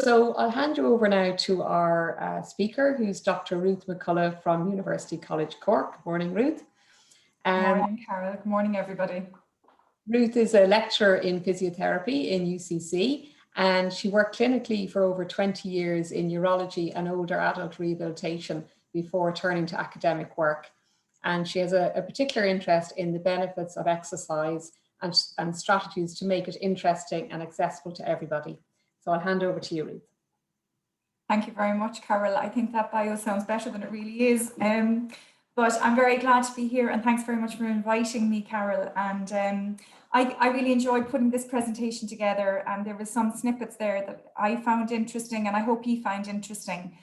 So I'll hand you over now to our speaker, who's Dr. Ruth Mccullough from University College Cork. Morning, Ruth. Morning, Carol. Good morning, everybody. Ruth is a lecturer in physiotherapy in UCC, and she worked clinically for over 20 years in neurology and older adult rehabilitation before turning to academic work. And she has a particular interest in the benefits of exercise and strategies to make it interesting and accessible to everybody. So I'll hand over to you, Ruth. Thank you very much, Carol. I think that bio sounds better than it really is. But I'm very glad to be here, and thanks very much for inviting me, Carol. And I really enjoyed putting this presentation together, and there were some snippets there that I found interesting, and I hope you find interesting.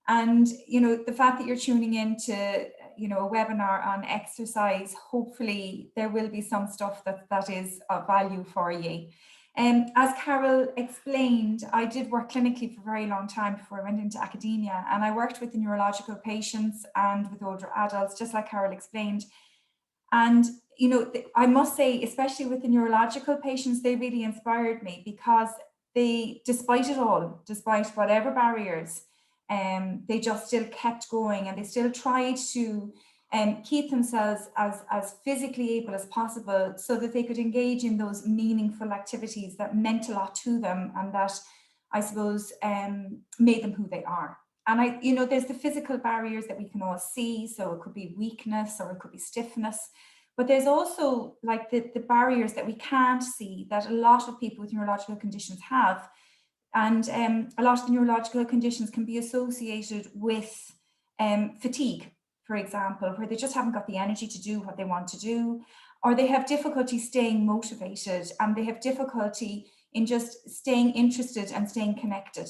And, you know, the fact that you're tuning in to, you know, a webinar on exercise, hopefully there will be some stuff that is of value for you. As Carol explained, I did work clinically for a very long time before I went into academia, and I worked with the neurological patients and with older adults, just like Carol explained. And, you know, I must say, especially with the neurological patients, they really inspired me because they, despite it all, despite whatever barriers, they just still kept going, and they still tried to keep themselves as physically able as possible so that they could engage in those meaningful activities that meant a lot to them and that, I suppose, made them who they are. And you know, there's the physical barriers that we can all see. So it could be weakness or it could be stiffness, but there's also like the barriers that we can't see that a lot of people with neurological conditions have. And a lot of the neurological conditions can be associated with fatigue, for example, where they just haven't got the energy to do what they want to do, or they have difficulty staying motivated, and they have difficulty in just staying interested and staying connected.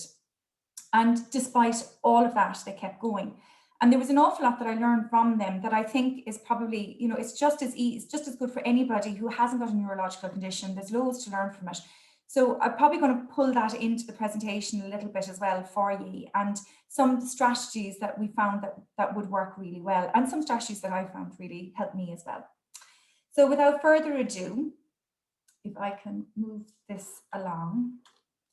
And despite all of that, they kept going. And there was an awful lot that I learned from them that I think is probably, you know, it's just as good for anybody who hasn't got a neurological condition. There's loads to learn from it. So I'm probably going to pull that into the presentation a little bit as well for you, and some strategies that we found that would work really well, and some strategies that I found really helped me as well. So without further ado, if I can move this along.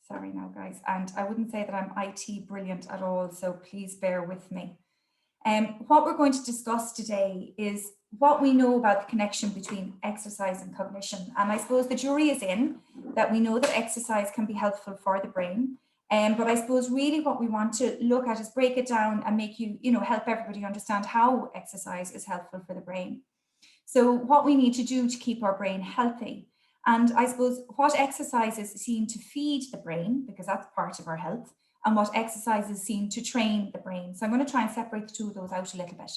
Sorry now, guys, and I wouldn't say that I'm IT brilliant at all, so please bear with me. What we're going to discuss today is what we know about the connection between exercise and cognition. And I suppose the jury is in that we know that exercise can be helpful for the brain. But I suppose really what we want to look at is break it down and make help everybody understand how exercise is helpful for the brain. So what we need to do to keep our brain healthy. And I suppose what exercises seem to feed the brain, because that's part of our health, and what exercises seem to train the brain. So I'm going to try and separate the two of those out a little bit.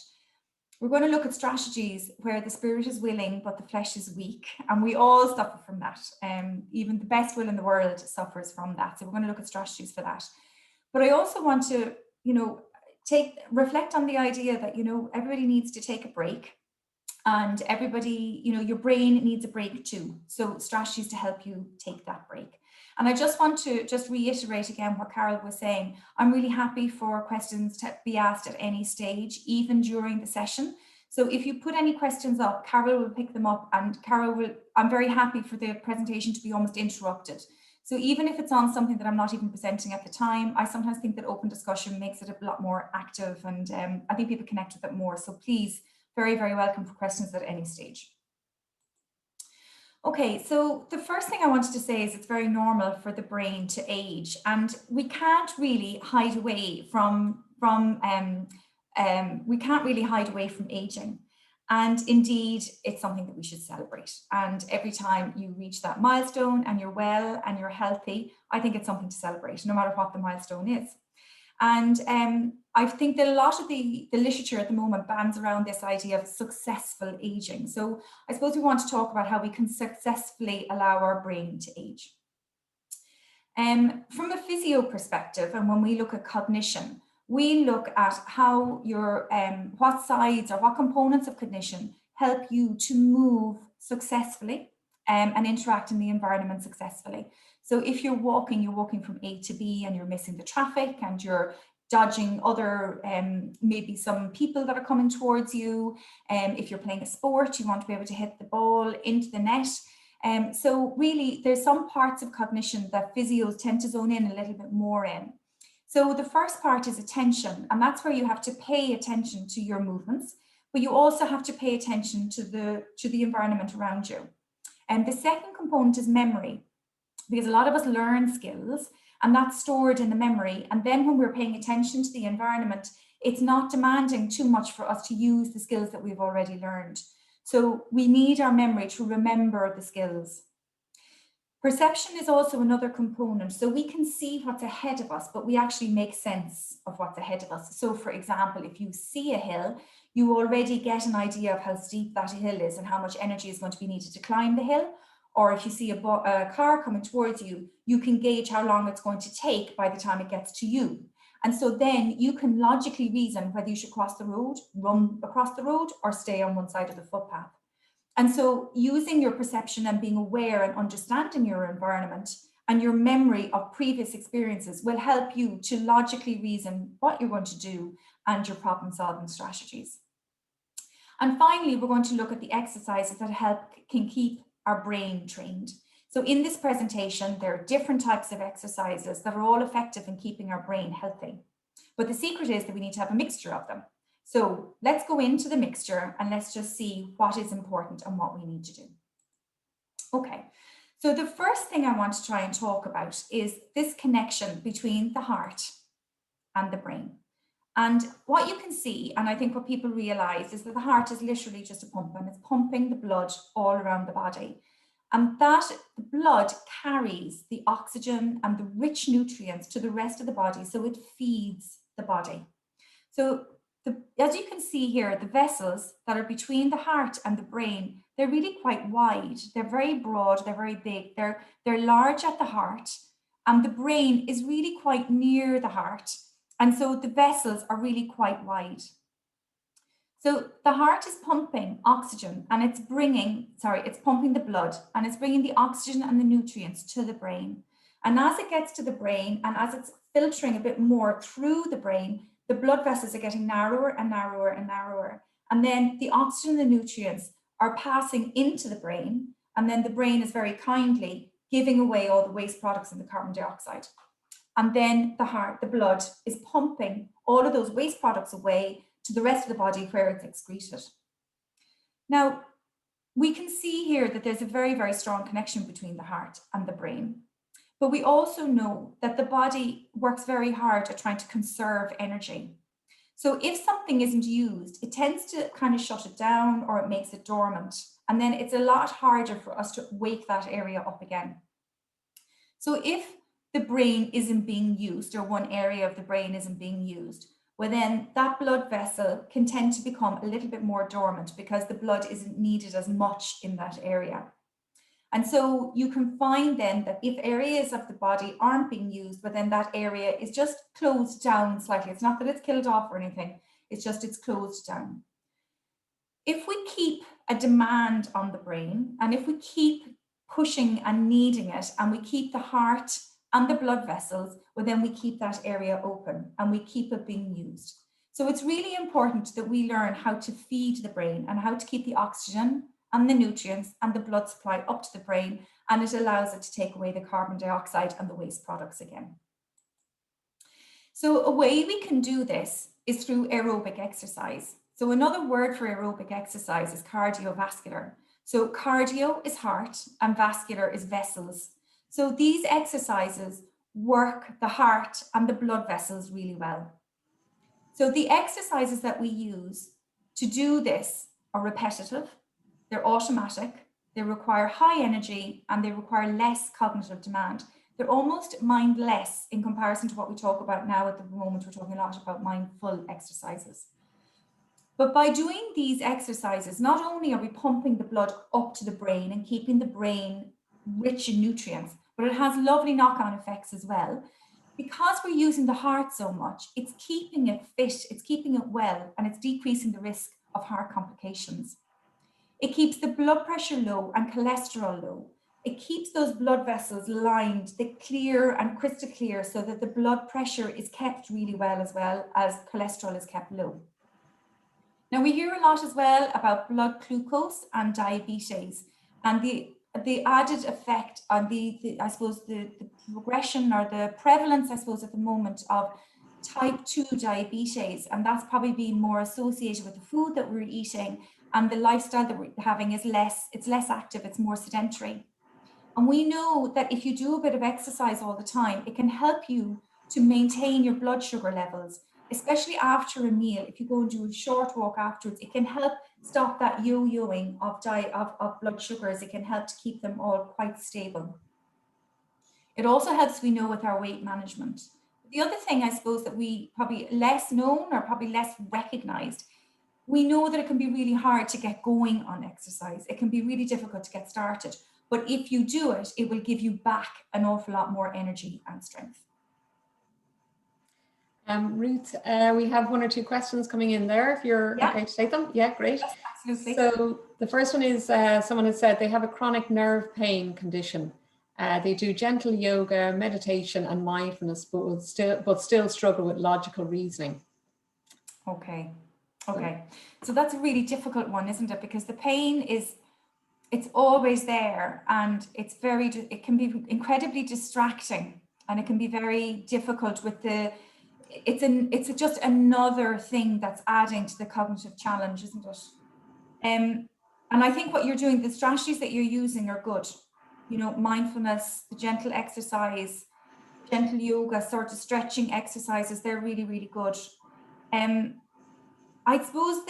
We're going to look at strategies where the spirit is willing, but the flesh is weak. And we all suffer from that. Even the best will in the world suffers from that. So we're going to look at strategies for that. But I also want to, reflect on the idea that, everybody needs to take a break. And everybody, your brain needs a break too. So strategies to help you take that break. And I just want to reiterate again what Carol was saying. I'm really happy for questions to be asked at any stage, even during the session. So if you put any questions up, Carol will pick them up, and I'm very happy for the presentation to be almost interrupted. So even if it's on something that I'm not even presenting at the time, I sometimes think that open discussion makes it a lot more active, and I think people connect with it more. So please, very, very welcome for questions at any stage. Okay, so the first thing I wanted to say is it's very normal for the brain to age, and we can't really hide away from aging. And indeed, it's something that we should celebrate. And every time you reach that milestone and you're well and you're healthy, I think it's something to celebrate, no matter what the milestone is. And I think that a lot of the literature at the moment bands around this idea of successful aging. So I suppose we want to talk about how we can successfully allow our brain to age. From a physio perspective, and when we look at cognition, we look at how what sides or what components of cognition help you to move successfully and interact in the environment successfully. So if you're walking from A to B and you're missing the traffic and you're dodging other, maybe some people that are coming towards you. If you're playing a sport, you want to be able to hit the ball into the net. So really, there's some parts of cognition that physios tend to zone in a little bit more in. So the first part is attention, and that's where you have to pay attention to your movements, but you also have to pay attention to the environment around you. And the second component is memory, because a lot of us learn skills and that's stored in the memory. And then when we're paying attention to the environment, it's not demanding too much for us to use the skills that we've already learned. So we need our memory to remember the skills. Perception is also another component. So we can see what's ahead of us, but we actually make sense of what's ahead of us. So for example, if you see a hill, you already get an idea of how steep that hill is and how much energy is going to be needed to climb the hill. Or if you see a car coming towards you, you can gauge how long it's going to take by the time it gets to you. And so then you can logically reason whether you should cross the road, run across the road, or stay on one side of the footpath. And so using your perception and being aware and understanding your environment and your memory of previous experiences will help you to logically reason what you're going to do and your problem solving strategies. And finally, we're going to look at the exercises that can keep our brain trained. So in this presentation, there are different types of exercises that are all effective in keeping our brain healthy. But the secret is that we need to have a mixture of them. So let's go into the mixture and let's just see what is important and what we need to do. Okay, so the first thing I want to try and talk about is this connection between the heart and the brain. And what you can see, and I think what people realize, is that the heart is literally just a pump, and it's pumping the blood all around the body. And that the blood carries the oxygen and the rich nutrients to the rest of the body, so it feeds the body. So as you can see here, the vessels that are between the heart and the brain, they're really quite wide. They're very broad, they're very big, they're large at the heart, and the brain is really quite near the heart. And so the vessels are really quite wide. So the heart is pumping oxygen and it's pumping the blood and it's bringing the oxygen and the nutrients to the brain. And as it gets to the brain and as it's filtering a bit more through the brain, the blood vessels are getting narrower and narrower and narrower. And then the oxygen and the nutrients are passing into the brain. And then the brain is very kindly giving away all the waste products and the carbon dioxide. And then the blood is pumping all of those waste products away to the rest of the body where it's excreted. Now, we can see here that there's a very, very strong connection between the heart and the brain. But we also know that the body works very hard at trying to conserve energy. So if something isn't used, it tends to kind of shut it down or it makes it dormant. And then it's a lot harder for us to wake that area up again. So if the brain isn't being used or one area of the brain isn't being used, well then that blood vessel can tend to become a little bit more dormant because the blood isn't needed as much in that area. And so you can find then that if areas of the body aren't being used, but then that area is just closed down slightly. It's not that it's killed off or anything, it's just it's closed down. If we keep a demand on the brain and if we keep pushing and needing it and we keep the heart and the blood vessels, well then we keep that area open and we keep it being used. So it's really important that we learn how to feed the brain and how to keep the oxygen and the nutrients and the blood supply up to the brain, and it allows it to take away the carbon dioxide and the waste products again. So a way we can do this is through aerobic exercise. So another word for aerobic exercise is cardiovascular. So cardio is heart and vascular is vessels. So these exercises work the heart and the blood vessels really well. So the exercises that we use to do this are repetitive, they're automatic, they require high energy, and they require less cognitive demand. They're almost mindless in comparison to what we talk about now at the moment. We're talking a lot about mindful exercises. But by doing these exercises, not only are we pumping the blood up to the brain and keeping the brain rich in nutrients, but it has lovely knock-on effects as well. Because we're using the heart so much, it's keeping it fit, it's keeping it well, and it's decreasing the risk of heart complications. It keeps the blood pressure low and cholesterol low. It keeps those blood vessels lined, they're clear and crystal clear so that the blood pressure is kept really well as cholesterol is kept low. Now we hear a lot as well about blood glucose and diabetes, and the the added effect on I suppose the progression or the prevalence, I suppose, at the moment of type 2 diabetes, and that's probably being more associated with the food that we're eating, and the lifestyle that we're having is it's less active, it's more sedentary. And we know that if you do a bit of exercise all the time, it can help you to maintain your blood sugar levels, especially after a meal. If you go and do a short walk afterwards, it can help stop that yo-yoing of blood sugars. It can help to keep them all quite stable. It also helps, we know, with our weight management. The other thing, I suppose, that we probably less known or probably less recognized, we know that it can be really hard to get going on exercise. It can be really difficult to get started. But if you do it, it will give you back an awful lot more energy and strength. Ruth, we have 1 or 2 questions coming in there, if you're okay to take them. Yeah, great. Yes, absolutely. So the first one is, someone has said they have a chronic nerve pain condition. They do gentle yoga, meditation and mindfulness, but still struggle with logical reasoning. Okay. So that's a really difficult one, isn't it? Because the pain it's always there, and it can be incredibly distracting, and it can be very difficult with it's just another thing that's adding to the cognitive challenge, isn't it? And I think what you're doing, the strategies that you're using are good. You know, mindfulness, the gentle exercise, gentle yoga, sort of stretching exercises, they're really, really good. I suppose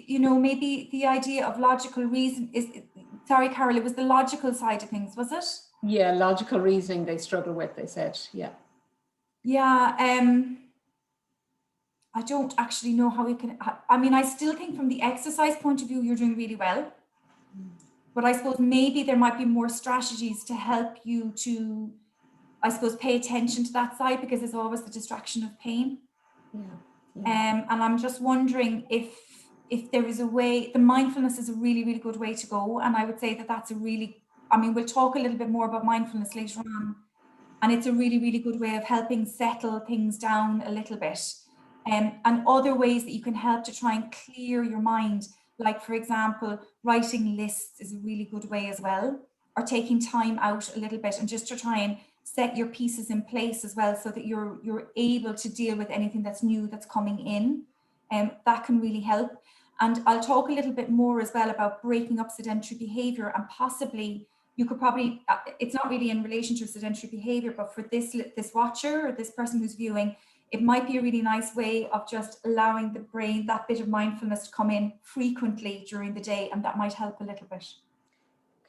maybe the idea of logical reason sorry, Carol, it was the logical side of things, was it? Yeah, logical reasoning they struggle with, they said, yeah. Yeah, I don't actually know how we can, I mean, I still think from the exercise point of view, you're doing really well. But I suppose maybe there might be more strategies to help you to, I suppose, pay attention to that side, because there's always the distraction of pain. Yeah. And I'm just wondering if there is a way, the mindfulness is a really, really good way to go. And I would say that that's we'll talk a little bit more about mindfulness later on. And it's a really, really good way of helping settle things down a little bit. And other ways that you can help to try and clear your mind. Like, for example, writing lists is a really good way as well, or taking time out a little bit and just to try and set your pieces in place as well, so that you're able to deal with anything that's new that's coming in. That can really help. And I'll talk a little bit more as well about breaking up sedentary behavior, and possibly you could probably, it's not really in relation to sedentary behavior, but for this watcher or this person who's viewing, it might be a really nice way of just allowing the brain that bit of mindfulness to come in frequently during the day, and that might help a little bit.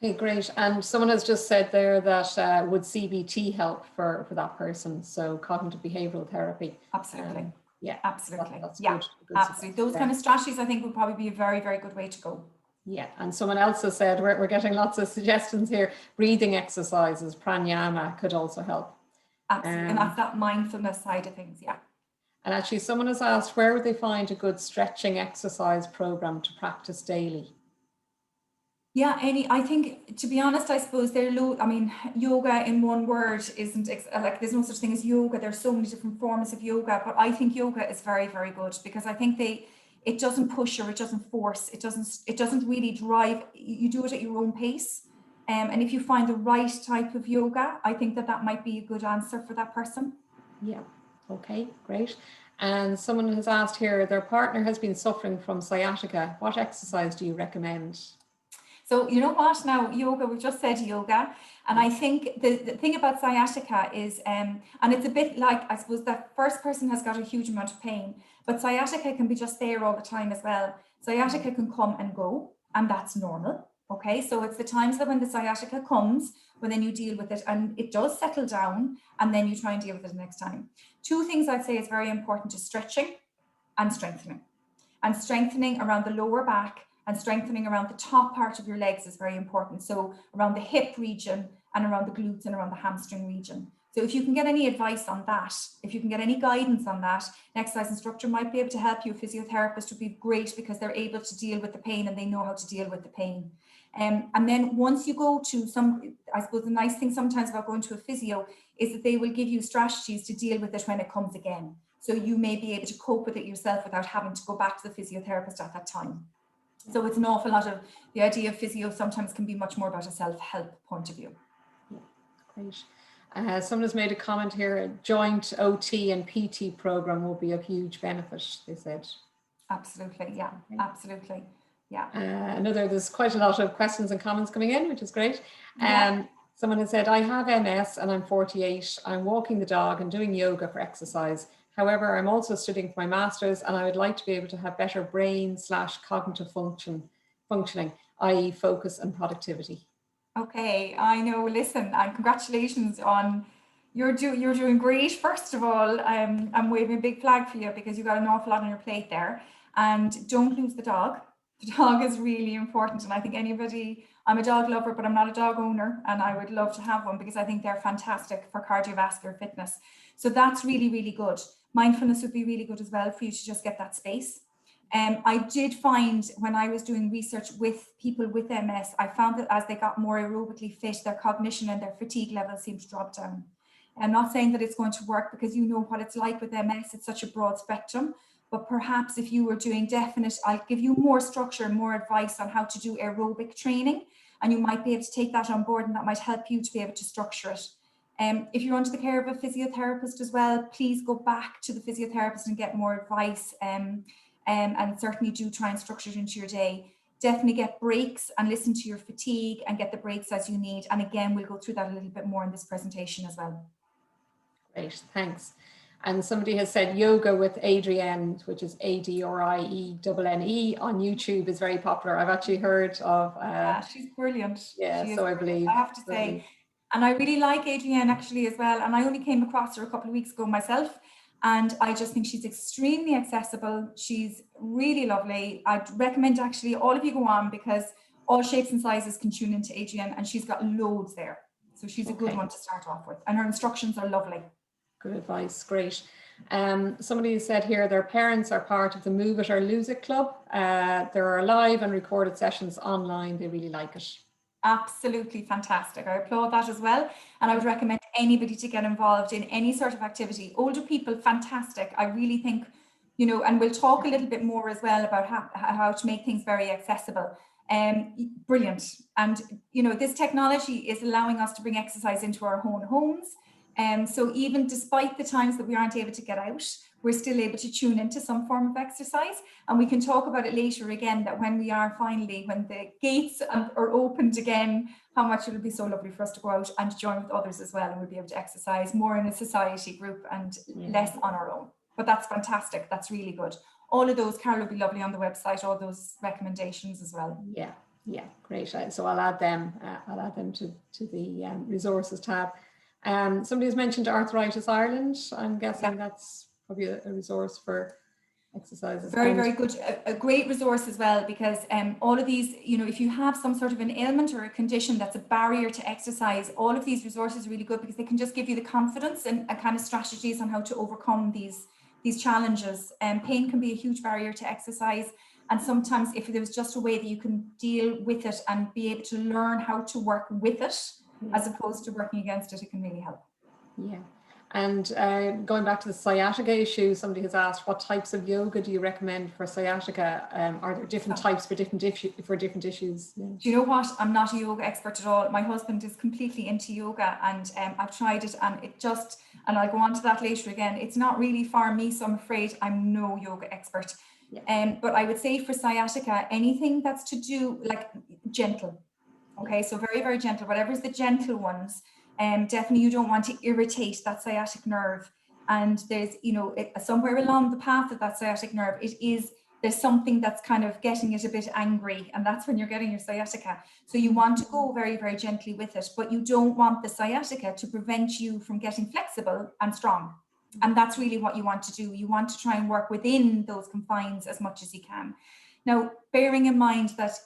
Okay, great. And someone has just said there that would CBT help for that person? So cognitive behavioral therapy. Absolutely. Yeah, absolutely. That's good absolutely. Those kind of strategies, I think, would probably be a very, very good way to go. Yeah, and someone else has said, we're getting lots of suggestions here, breathing exercises, pranayama could also help. Absolutely, and that's that mindfulness side of things, yeah. And actually, someone has asked, where would they find a good stretching exercise program to practice daily? Yeah, I think, to be honest, I suppose yoga in one word isn't, like, there's no such thing as yoga. There's so many different forms of yoga, but I think yoga is very, very good, because I think it doesn't push or it doesn't force. It doesn't really drive. You do it at your own pace. And if you find the right type of yoga, I think that might be a good answer for that person. Yeah, okay, great. And someone has asked here, their partner has been suffering from sciatica. What exercise do you recommend? So you know what, now yoga, we've just said yoga. And I think the thing about sciatica is, and it's a bit like, I suppose that first person has got a huge amount of pain, but sciatica can be just there all the time as well. Sciatica can come and go, and that's normal. Okay, so it's the times that when the sciatica comes, when then you deal with it and it does settle down, and then you try and deal with it the next time. 2 things I'd say is very important is stretching and strengthening. And strengthening around the lower back and strengthening around the top part of your legs is very important. So around the hip region and around the glutes and around the hamstring region. So if you can get any advice on that, if you can get any guidance on that, an exercise instructor might be able to help you. A physiotherapist would be great, because they're able to deal with the pain and they know how to deal with the pain. And then once you go to I suppose the nice thing sometimes about going to a physio is that they will give you strategies to deal with it when it comes again. So you may be able to cope with it yourself without having to go back to the physiotherapist at that time. So it's an awful lot of the idea of physio sometimes can be much more about a self-help point of view. Yeah, great. Someone has made a comment here, a joint OT and PT program will be of huge benefit, they said. Absolutely, yeah, absolutely, yeah. There's quite a lot of questions and comments coming in, which is great. Yeah. Someone has said, I have MS and I'm 48. I'm walking the dog and doing yoga for exercise. However, I'm also studying for my master's and I would like to be able to have better brain/cognitive functioning, i.e. focus and productivity. Okay, I know, listen, and congratulations on, you're doing great. First of all, I'm waving a big flag for you because you've got an awful lot on your plate there, and don't lose the dog. The dog is really important, and I think I'm a dog lover, but I'm not a dog owner, and I would love to have one because I think they're fantastic for cardiovascular fitness. So that's really, really good. Mindfulness would be really good as well for you to just get that space. I did find when I was doing research with people with MS, I found that as they got more aerobically fit, their cognition and their fatigue levels seemed to drop down. I'm not saying that it's going to work because you know what it's like with MS, it's such a broad spectrum, but perhaps if you were doing definite, I'll give you more structure, more advice on how to do aerobic training, and you might be able to take that on board and that might help you to be able to structure it. If you're under the care of a physiotherapist as well, please go back to the physiotherapist and get more advice. And certainly do try and structure it into your day. Definitely get breaks and listen to your fatigue and get the breaks as you need. And again, we'll go through that a little bit more in this presentation as well. Great, thanks. And somebody has said yoga with Adrienne, which is ADRIENNE on YouTube, is very popular. I've actually heard of. Yeah, she's brilliant. Yeah, she so I believe. I have to say. And I really like Adrienne actually as well. And I only came across her a couple of weeks ago myself. And I just think she's extremely accessible. She's really lovely. I'd recommend actually all of you go on because all shapes and sizes can tune into Adrienne and she's got loads there. So she's a good one to start off with. And her instructions are lovely. Good advice, great. Somebody said here their parents are part of the Move It or Lose It club. There are live and recorded sessions online. They really like it. Absolutely fantastic. I applaud that as well. And I would recommend anybody to get involved in any sort of activity. Older people, fantastic. I really think, and we'll talk a little bit more as well about how to make things very accessible. Brilliant. And, this technology is allowing us to bring exercise into our own homes. So even despite the times that we aren't able to get out, we're still able to tune into some form of exercise. And we can talk about it later again, that when the gates are opened again, how much it will be so lovely for us to go out and join with others as well. And we'll be able to exercise more in a society group and less on our own. But that's fantastic. That's really good. All of those, Carol, will be lovely on the website, all those recommendations as well. Yeah, great. So I'll add them to the resources tab. Somebody has mentioned Arthritis Ireland. I'm guessing that's probably a resource for exercises. Very, very good. A great resource as well, because all of these, if you have some sort of an ailment or a condition that's a barrier to exercise, all of these resources are really good because they can just give you the confidence and kind of strategies on how to overcome these challenges. Pain can be a huge barrier to exercise. And sometimes if there was just a way that you can deal with it and be able to learn how to work with it, as opposed to working against it, it can really help. Yeah. And going back to the sciatica issue, somebody has asked, what types of yoga do you recommend for sciatica? Are there different types for different issues? Yeah. Do you know what? I'm not a yoga expert at all. My husband is completely into yoga, and I've tried it, and and I'll go on to that later again. It's not really for me, so I'm afraid I'm no yoga expert. Yeah. But I would say for sciatica, anything that's to do like gentle. Okay, so very, very gentle. Whatever's the gentle ones. Definitely you don't want to irritate that sciatic nerve, and there's somewhere along the path of that sciatic nerve there's something that's kind of getting it a bit angry, and that's when you're getting your sciatica. So you want to go very, very gently with it, but you don't want the sciatica to prevent you from getting flexible and strong, and that's really what you want to do. You want to try and work within those confines as much as you can. Now, bearing in mind that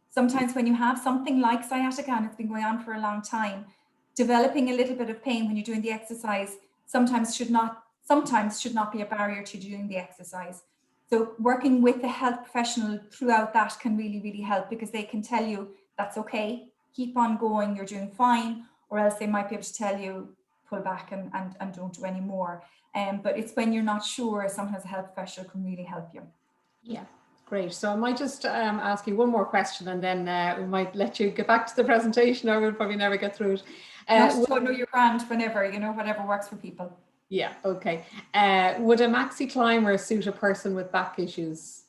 sometimes when you have something like sciatica and it's been going on for a long time, developing a little bit of pain when you're doing the exercise sometimes should not be a barrier to doing the exercise. So working with the health professional throughout that can really, really help, because they can tell you that's okay, keep on going, you're doing fine, or else they might be able to tell you pull back and don't do any more. But it's when you're not sure, sometimes a health professional can really help you. Yeah, Great. So I might just ask you one more question, and then we might let you get back to the presentation, or we'll probably never get through it. Know your brand whenever, you know, whatever works for people. Yeah, okay. Would a maxi climber suit a person with back issues?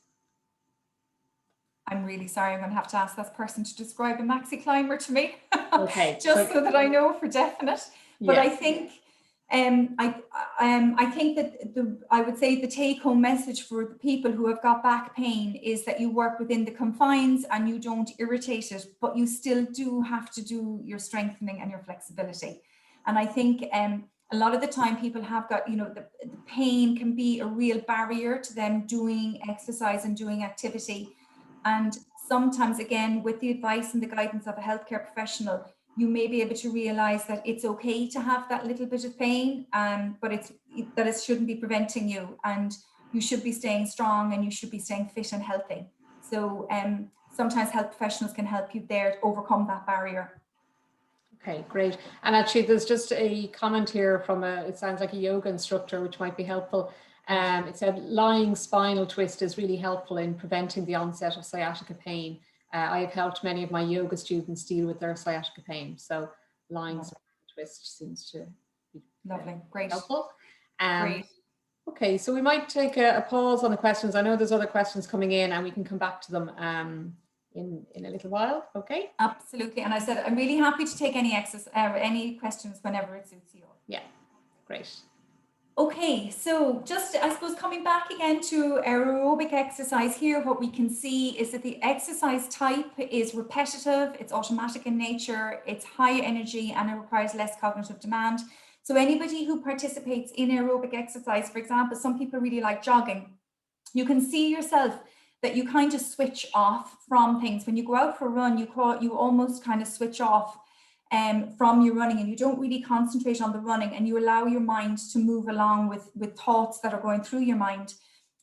I'm really sorry, I'm going to have to ask this person to describe a maxi climber to me, Okay. just so that I know for definite. But yeah. I think I think that I would say the take-home message for the people who have got back pain is that you work within the confines and you don't irritate it, but you still do have to do your strengthening and your flexibility. And I think a lot of the time people have got, you know, the pain can be a real barrier to them doing exercise and doing activity. And sometimes, again, with the advice and the guidance of a healthcare professional, you may be able to realize that it's okay to have that little bit of pain, but it shouldn't be preventing you, and you should be staying strong and you should be staying fit and healthy. So sometimes health professionals can help you there to overcome that barrier. Okay, great. And actually, there's just a comment here from it sounds like a yoga instructor, which might be helpful. It said lying spinal twist is really helpful in preventing the onset of sciatica pain. I have helped many of my yoga students deal with their sciatica pain. So lying spinal twist seems to be Great. helpful. Great. Okay, so we might take a pause on the questions. I know there's other questions coming in, and we can come back to them in a little while. Okay. Absolutely. And I said I'm really happy to take any questions whenever it suits you. Yeah, great. Okay, so just, I suppose, coming back again to aerobic exercise here, what we can see is that the exercise type is repetitive, it's automatic in nature, it's high energy, and it requires less cognitive demand. So anybody who participates in aerobic exercise, for example, some people really like jogging. You can see yourself that you kind of switch off from things. When you go out for a run, you almost kind of switch off from your running, and you don't really concentrate on the running, and you allow your mind to move along with thoughts that are going through your mind.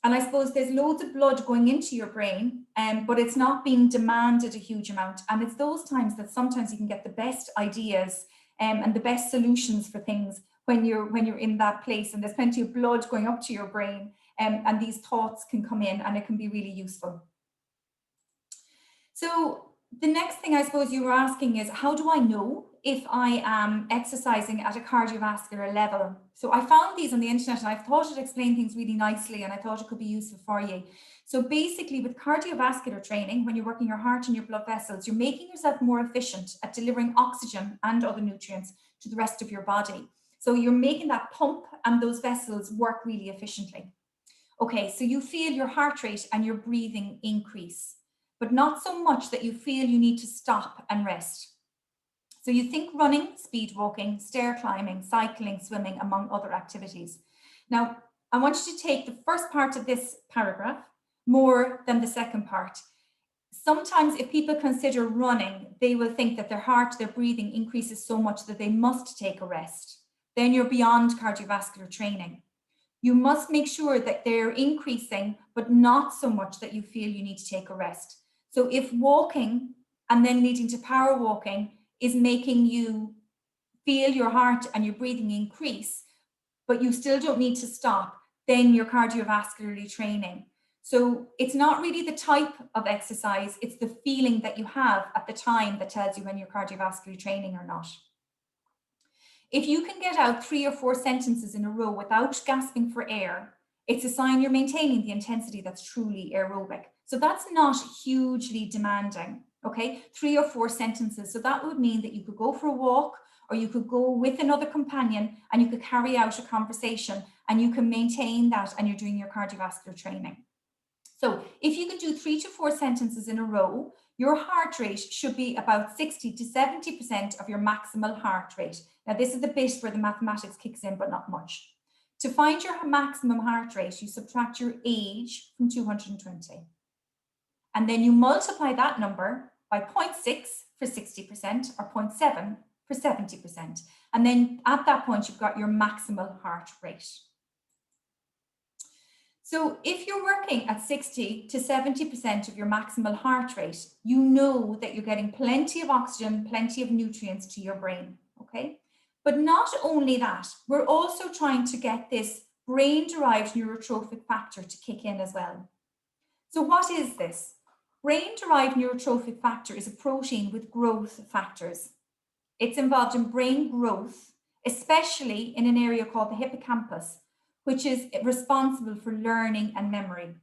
And I suppose there's loads of blood going into your brain, but it's not being demanded a huge amount. And it's those times that sometimes you can get the best ideas and the best solutions for things when you're in that place, and there's plenty of blood going up to your brain, and these thoughts can come in, and it can be really useful. So the next thing I suppose you were asking is, how do I know if I am exercising at a cardiovascular level? So I found these on the internet, and I thought it explained things really nicely, and I thought it could be useful for you. So basically, with cardiovascular training, when you're working your heart and your blood vessels, you're making yourself more efficient at delivering oxygen and other nutrients to the rest of your body. So you're making that pump and those vessels work really efficiently. Okay, so you feel your heart rate and your breathing increase, but not so much that you feel you need to stop and rest. So you think running, speed walking, stair climbing, cycling, swimming, among other activities. Now, I want you to take the first part of this paragraph more than the second part. Sometimes if people consider running, they will think that their heart, their breathing increases so much that they must take a rest. Then you're beyond cardiovascular training. You must make sure that they're increasing, but not so much that you feel you need to take a rest. So if walking and then leading to power walking is making you feel your heart and your breathing increase, but you still don't need to stop, then you're cardiovascularly training. So it's not really the type of exercise, it's the feeling that you have at the time that tells you when you're cardiovascularly training or not. If you can get out 3 or 4 sentences in a row without gasping for air, it's a sign you're maintaining the intensity that's truly aerobic. So that's not hugely demanding, okay? 3 or 4 sentences. So that would mean that you could go for a walk, or you could go with another companion and you could carry out a conversation, and you can maintain that, and you're doing your cardiovascular training. So if you could do 3 to 4 sentences in a row, your heart rate should be about 60 to 70% of your maximal heart rate. Now, this is the bit where the mathematics kicks in, but not much. To find your maximum heart rate, you subtract your age from 220. And then you multiply that number by 0.6 for 60% or 0.7 for 70%. And then at that point, you've got your maximal heart rate. So if you're working at 60 to 70% of your maximal heart rate, you know that you're getting plenty of oxygen, plenty of nutrients to your brain, okay? But not only that, we're also trying to get this brain-derived neurotrophic factor to kick in as well. So what is this? Brain-derived neurotrophic factor is a protein with growth factors. It's involved in brain growth, especially in an area called the hippocampus, which is responsible for learning and memory.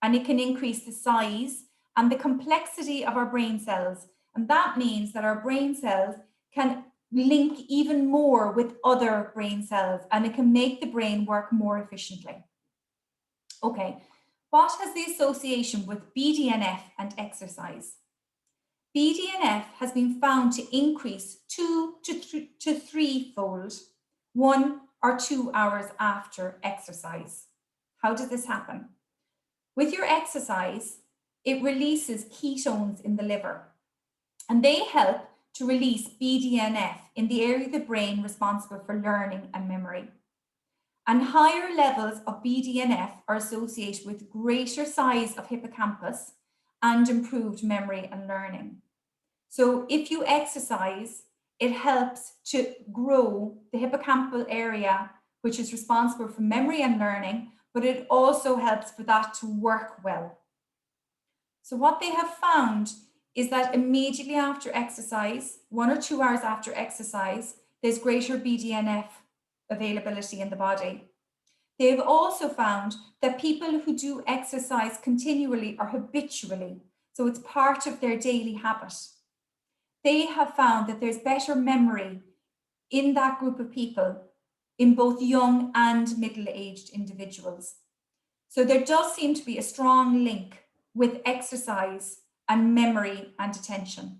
And it can increase the size and the complexity of our brain cells. And that means that our brain cells can link even more with other brain cells, and it can make the brain work more efficiently. Okay, what has the association with BDNF and exercise? BDNF has been found to increase 2 to 3-fold 1 or 2 hours after exercise. How does this happen? With your exercise, it releases ketones in the liver, and they help to release BDNF in the area of the brain responsible for learning and memory. And higher levels of BDNF are associated with greater size of hippocampus and improved memory and learning. So if you exercise, it helps to grow the hippocampal area, which is responsible for memory and learning, but it also helps for that to work well. So what they have found is that immediately after exercise, 1 or 2 hours after exercise, there's greater BDNF availability in the body. They've also found that people who do exercise continually or habitually, so it's part of their daily habit, they have found that there's better memory in that group of people, in both young and middle-aged individuals. So there does seem to be a strong link with exercise and memory and attention.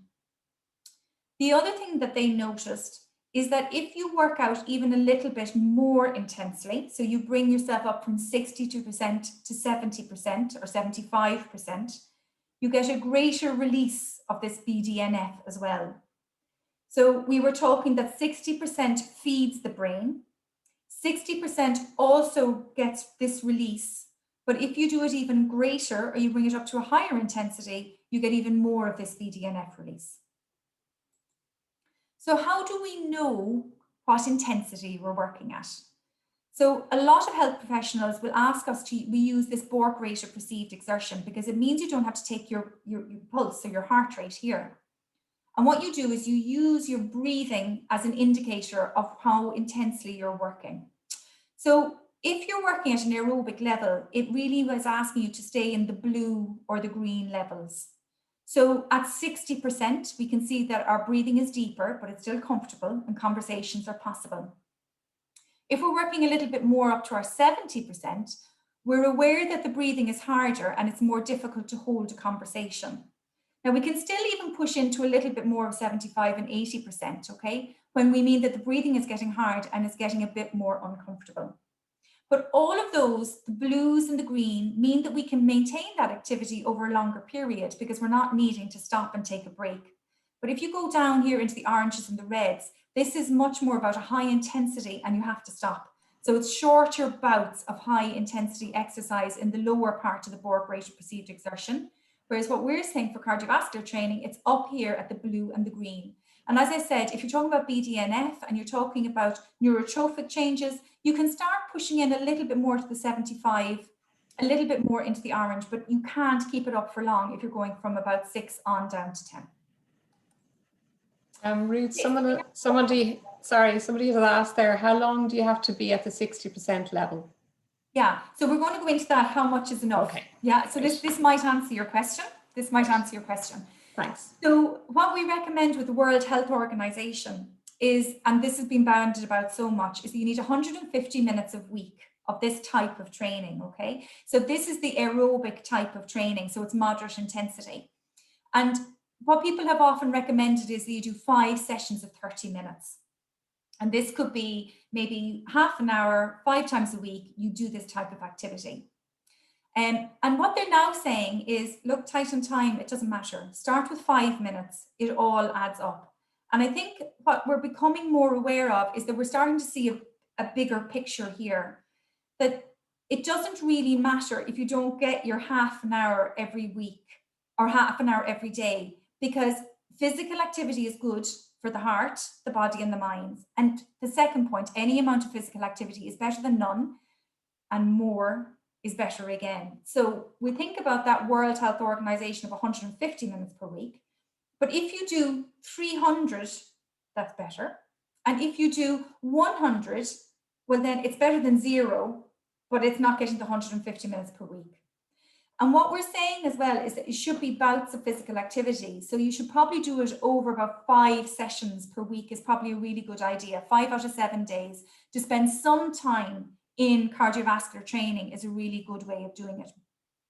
The other thing that they noticed is that if you work out even a little bit more intensely, so you bring yourself up from 62% to 70% or 75%, you get a greater release of this BDNF as well. So we were talking that 60% feeds the brain, 60% also gets this release, but if you do it even greater or you bring it up to a higher intensity, you get even more of this BDNF release. So how do we know what intensity we're working at? So a lot of health professionals will ask us we use this Bork rate of perceived exertion because it means you don't have to take your pulse or your heart rate here. And what you do is you use your breathing as an indicator of how intensely you're working. So if you're working at an aerobic level, it really was asking you to stay in the blue or the green levels. So at 60%, we can see that our breathing is deeper, but it's still comfortable and conversations are possible. If we're working a little bit more up to our 70%, we're aware that the breathing is harder and it's more difficult to hold a conversation. Now we can still even push into a little bit more of 75 and 80%, okay? When we mean that the breathing is getting hard and it's getting a bit more uncomfortable. But all of those, the blues and the green, mean that we can maintain that activity over a longer period because we're not needing to stop and take a break. But if you go down here into the oranges and the reds, this is much more about a high intensity and you have to stop. So it's shorter bouts of high intensity exercise in the lower part of the Bork rate of perceived exertion. Whereas what we're saying for cardiovascular training, it's up here at the blue and the green. And as I said, if you're talking about BDNF and you're talking about neurotrophic changes, you can start pushing in a little bit more to the 75, a little bit more into the orange, but you can't keep it up for long if you're going from about 6 on down to 10. Ruth, somebody has asked there, how long do you have to be at the 60% level? Yeah, so we're going to go into that, how much is enough. Okay. Yeah, so this might answer your question. Thanks. So what we recommend with the World Health Organization is, and this has been bounded about so much, is that you need 150 minutes a week of this type of training, okay? So this is the aerobic type of training, so it's moderate intensity. And what people have often recommended is that you do 5 sessions of 30 minutes. And this could be maybe half an hour, 5 times a week, you do this type of activity. And what they're now saying is, look, tighten time, it doesn't matter. Start with 5 minutes, it all adds up. And I think what we're becoming more aware of is that we're starting to see a bigger picture here, that it doesn't really matter if you don't get your half an hour every week or half an hour every day, because physical activity is good for the heart, the body, and the mind. And the second point, any amount of physical activity is better than none and more is better again. So we think about that World Health Organization of 150 minutes per week. But if you do 300, that's better. And if you do 100, well, then it's better than 0, but it's not getting the 150 minutes per week. And what we're saying as well is that it should be bouts of physical activity. So you should probably do it over about 5 sessions per week is probably a really good idea. 5 out of 7 days to spend some time in cardiovascular training is a really good way of doing it.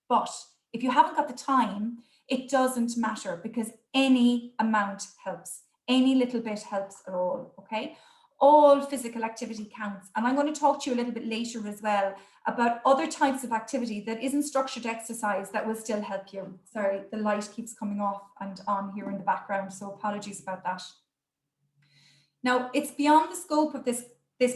But if you haven't got the time, it doesn't matter, because any amount helps. Any little bit helps at all, okay? All physical activity counts. And I'm going to talk to you a little bit later as well about other types of activity that isn't structured exercise that will still help you. Sorry, the light keeps coming off and on here in the background, so apologies about that. Now, it's beyond the scope of this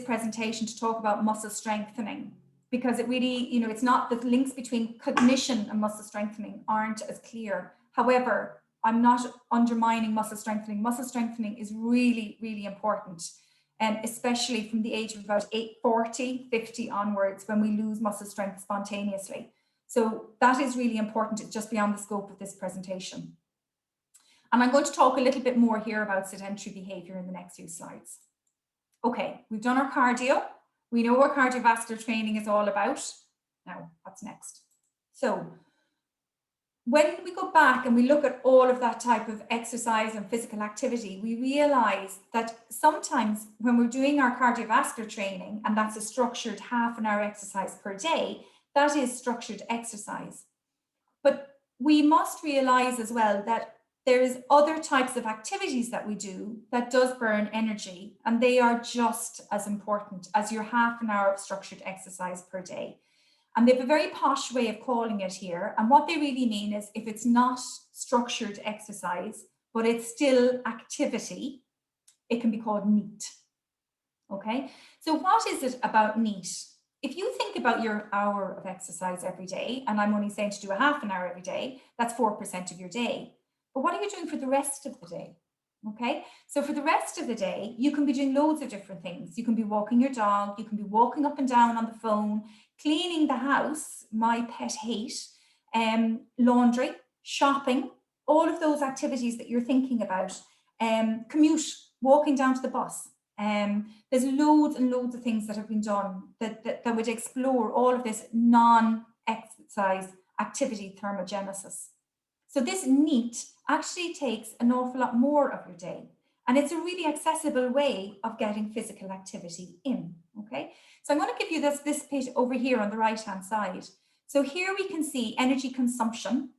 presentation to talk about muscle strengthening, because it really, you know, it's not, the links between cognition and muscle strengthening aren't as clear. However, I'm not undermining muscle strengthening. Muscle strengthening is really, really important, and especially from the age of about 40, 50 onwards, when we lose muscle strength spontaneously. So that is really important. It's just beyond the scope of this presentation. And I'm going to talk a little bit more here about sedentary behavior in the next few slides. Okay, we've done our cardio. We know what cardiovascular training is all about. Now, what's next? So when we go back and we look at all of that type of exercise and physical activity, we realize that sometimes when we're doing our cardiovascular training, and that's a structured half-an-hour exercise per day, that is structured exercise. But we must realize as well that there is other types of activities that we do that does burn energy, and they are just as important as your half-an-hour of structured exercise per day. And they have a very posh way of calling it here. And what they really mean is, if it's not structured exercise, but it's still activity, it can be called NEAT. Okay, so what is it about NEAT? If you think about your hour of exercise every day, and I'm only saying to do a half-an-hour every day, that's 4% of your day. But what are you doing for the rest of the day? Okay, so for the rest of the day, you can be doing loads of different things. You can be walking your dog, you can be walking up and down on the phone, cleaning the house, my pet hate, laundry, shopping, all of those activities that you're thinking about, commute, walking down to the bus. There's loads and loads of things that have been done that would explore all of this non-exercise activity thermogenesis. So this NEAT actually takes an awful lot more of your day, and it's a really accessible way of getting physical activity in, okay? So I'm going to give you this page over here on the right-hand side. So here we can see energy consumption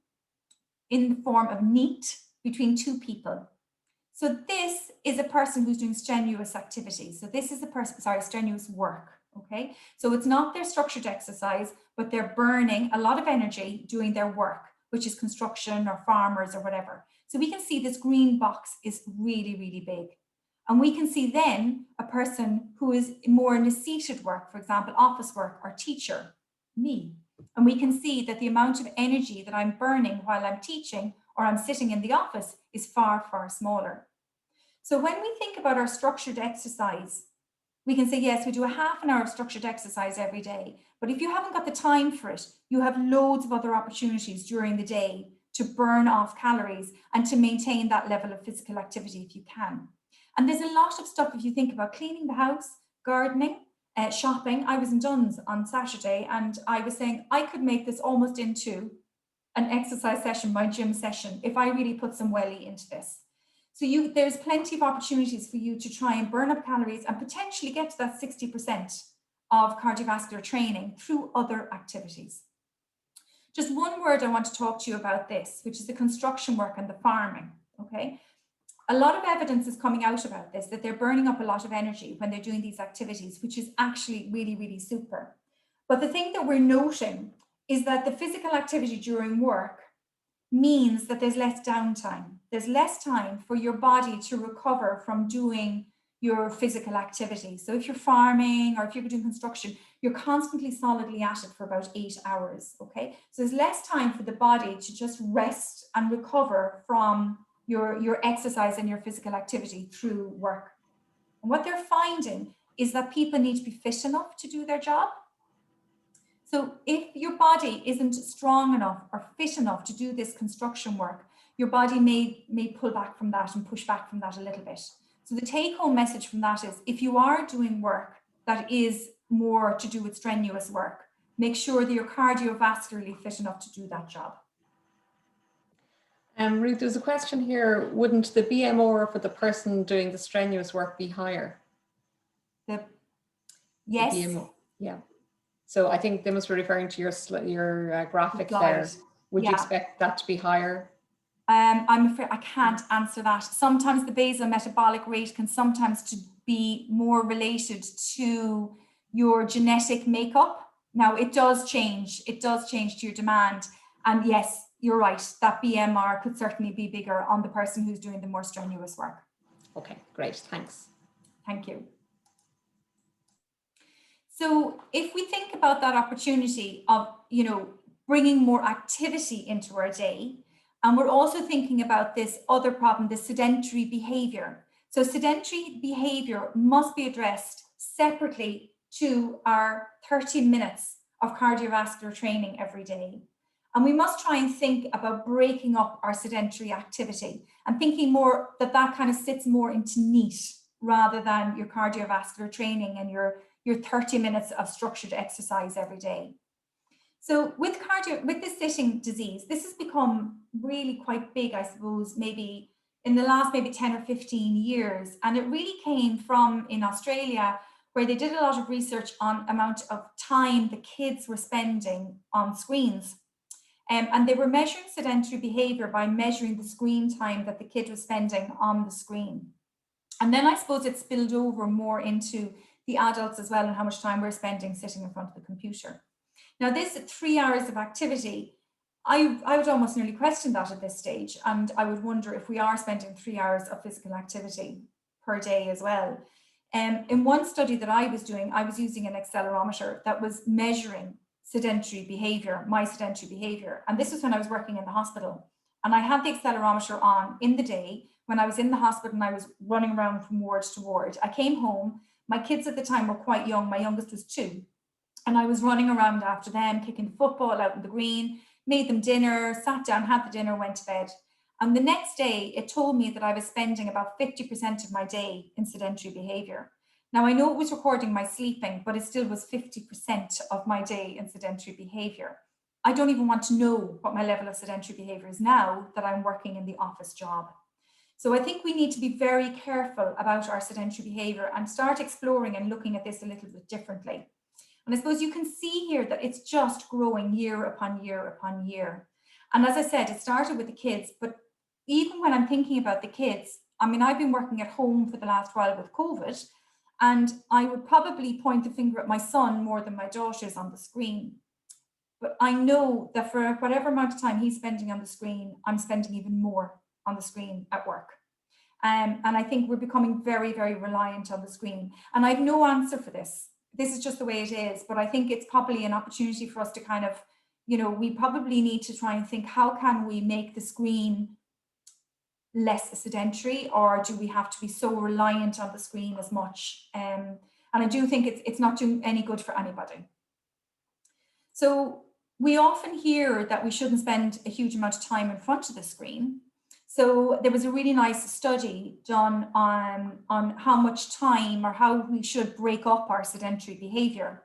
in the form of NEAT between 2 people. So this is a person who's doing strenuous activities. So this is a person, sorry, strenuous work, okay? So it's not their structured exercise, but they're burning a lot of energy doing their work, which is construction or farmers or whatever. So we can see this green box is really, really big. And we can see then a person who is more in a seated work, for example, office work or teacher, me. And we can see that the amount of energy that I'm burning while I'm teaching or I'm sitting in the office is far, far smaller. So when we think about our structured exercise, we can say, yes, we do a half-an-hour of structured exercise every day. But if you haven't got the time for it, you have loads of other opportunities during the day to burn off calories and to maintain that level of physical activity if you can. And there's a lot of stuff if you think about cleaning the house, gardening, shopping. I was in Dunn's on Saturday and I was saying I could make this almost into an exercise session, my gym session, if I really put some welly into this. So there's plenty of opportunities for you to try and burn up calories and potentially get to that 60% of cardiovascular training through other activities. Just one word I want to talk to you about this, which is the construction work and the farming, okay? A lot of evidence is coming out about this, that they're burning up a lot of energy when they're doing these activities, which is actually really, really super. But the thing that we're noting is that the physical activity during work means that there's less downtime. There's less time for your body to recover from doing your physical activity. So if you're farming or if you're doing construction, you're constantly solidly at it for about 8 hours, okay? So there's less time for the body to just rest and recover from your exercise and your physical activity through work. And what they're finding is that people need to be fit enough to do their job. So if your body isn't strong enough or fit enough to do this construction work, your body may pull back from that and push back from that a little bit. So the take-home message from that is, if you are doing work that is more to do with strenuous work, make sure that you're cardiovascularly fit enough to do that job. Ruth, there's a question here. Wouldn't the BMR for the person doing the strenuous work be higher? Yes. The BMR, yeah. So I think they must be referring to your graphic there. Would you expect that to be higher? I'm afraid I can't answer that. Sometimes the basal metabolic rate can sometimes to be more related to your genetic makeup. Now it does change. It does change to your demand. And yes, you're right. That BMR could certainly be bigger on the person who's doing the more strenuous work. Okay, great. Thanks. Thank you. So if we think about that opportunity of, bringing more activity into our day, and we're also thinking about this other problem, the sedentary behavior. So sedentary behavior must be addressed separately to our 30 minutes of cardiovascular training every day. And we must try and think about breaking up our sedentary activity and thinking more that kind of sits more into neat rather than your cardiovascular training and your 30 minutes of structured exercise every day. So with the sitting disease, this has become really quite big, I suppose, maybe in the last 10 or 15 years. And it really came from in Australia, where they did a lot of research on amount of time the kids were spending on screens. And they were measuring sedentary behavior by measuring the screen time that the kid was spending on the screen. And then I suppose it spilled over more into the adults as well, and how much time we're spending sitting in front of the computer. Now, this 3 hours of activity, I would almost nearly question that at this stage. And I would wonder if we are spending 3 hours of physical activity per day as well. In one study that I was doing, I was using an accelerometer that was measuring sedentary behavior, my sedentary behavior. And this was when I was working in the hospital. And I had the accelerometer on in the day when I was in the hospital and I was running around from ward to ward. I came home. My kids at the time were quite young. My youngest was 2. And I was running around after them, kicking football out in the green, made them dinner, sat down, had the dinner, went to bed. And the next day, it told me that I was spending about 50% of my day in sedentary behavior. Now, I know it was recording my sleeping, but it still was 50% of my day in sedentary behavior. I don't even want to know what my level of sedentary behavior is now that I'm working in the office job. So I think we need to be very careful about our sedentary behavior and start exploring and looking at this a little bit differently. And I suppose you can see here that it's just growing year upon year upon year. And as I said, it started with the kids, but even when I'm thinking about the kids, I've been working at home for the last while with COVID, and I would probably point the finger at my son more than my daughters on the screen. But I know that for whatever amount of time he's spending on the screen, I'm spending even more on the screen at work. And I think we're becoming very, very reliant on the screen. And I have no answer for this. This is just the way it is. But I think it's probably an opportunity for us to kind of, we probably need to try and think, how can we make the screen less sedentary, or do we have to be so reliant on the screen as much? And I do think it's not doing any good for anybody. So we often hear that we shouldn't spend a huge amount of time in front of the screen. So there was a really nice study done on how much time or how we should break up our sedentary behavior.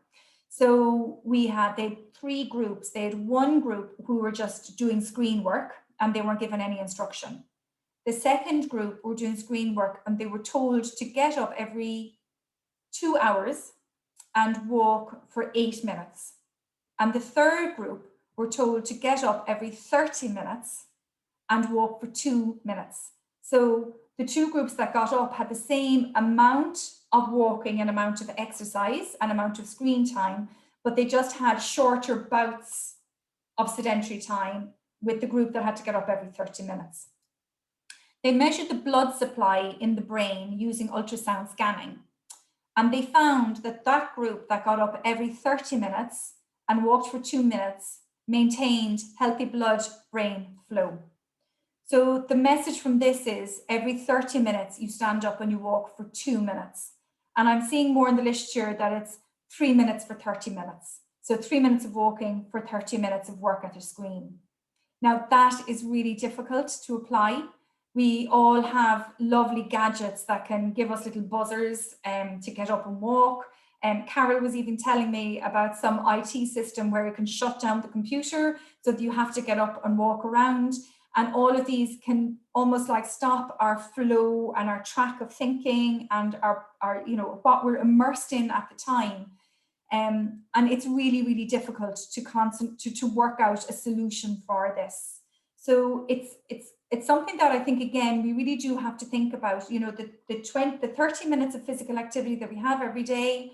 So they had 3 groups. They had one group who were just doing screen work and they weren't given any instruction. The second group were doing screen work and they were told to get up every 2 hours and walk for 8 minutes. And the third group were told to get up every 30 minutes and walk for 2 minutes. So the 2 groups that got up had the same amount of walking and amount of exercise and amount of screen time, but they just had shorter bouts of sedentary time with the group that had to get up every 30 minutes. They measured the blood supply in the brain using ultrasound scanning. And they found that that group that got up every 30 minutes and walked for 2 minutes maintained healthy blood-brain flow. So the message from this is every 30 minutes you stand up and you walk for 2 minutes. And I'm seeing more in the literature that it's 3 minutes for 30 minutes. So 3 minutes of walking for 30 minutes of work at a screen. Now that is really difficult to apply. We all have lovely gadgets that can give us little buzzers to get up and walk. Carol was even telling me about some IT system where you can shut down the computer so that you have to get up and walk around. And all of these can almost like stop our flow and our track of thinking and our what we're immersed in at the time. And it's really, really difficult to work out a solution for this. So it's something that I think, again, we really do have to think about, the 30 minutes of physical activity that we have every day.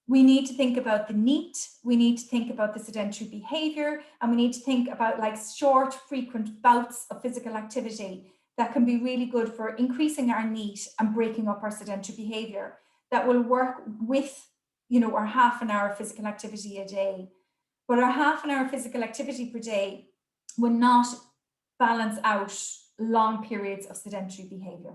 We need to think about the NEAT, we need to think about the sedentary behavior, and we need to think about like short, frequent bouts of physical activity that can be really good for increasing our NEAT and breaking up our sedentary behavior that will work with, our half an hour physical activity a day. But our half an hour physical activity per day will not balance out long periods of sedentary behavior.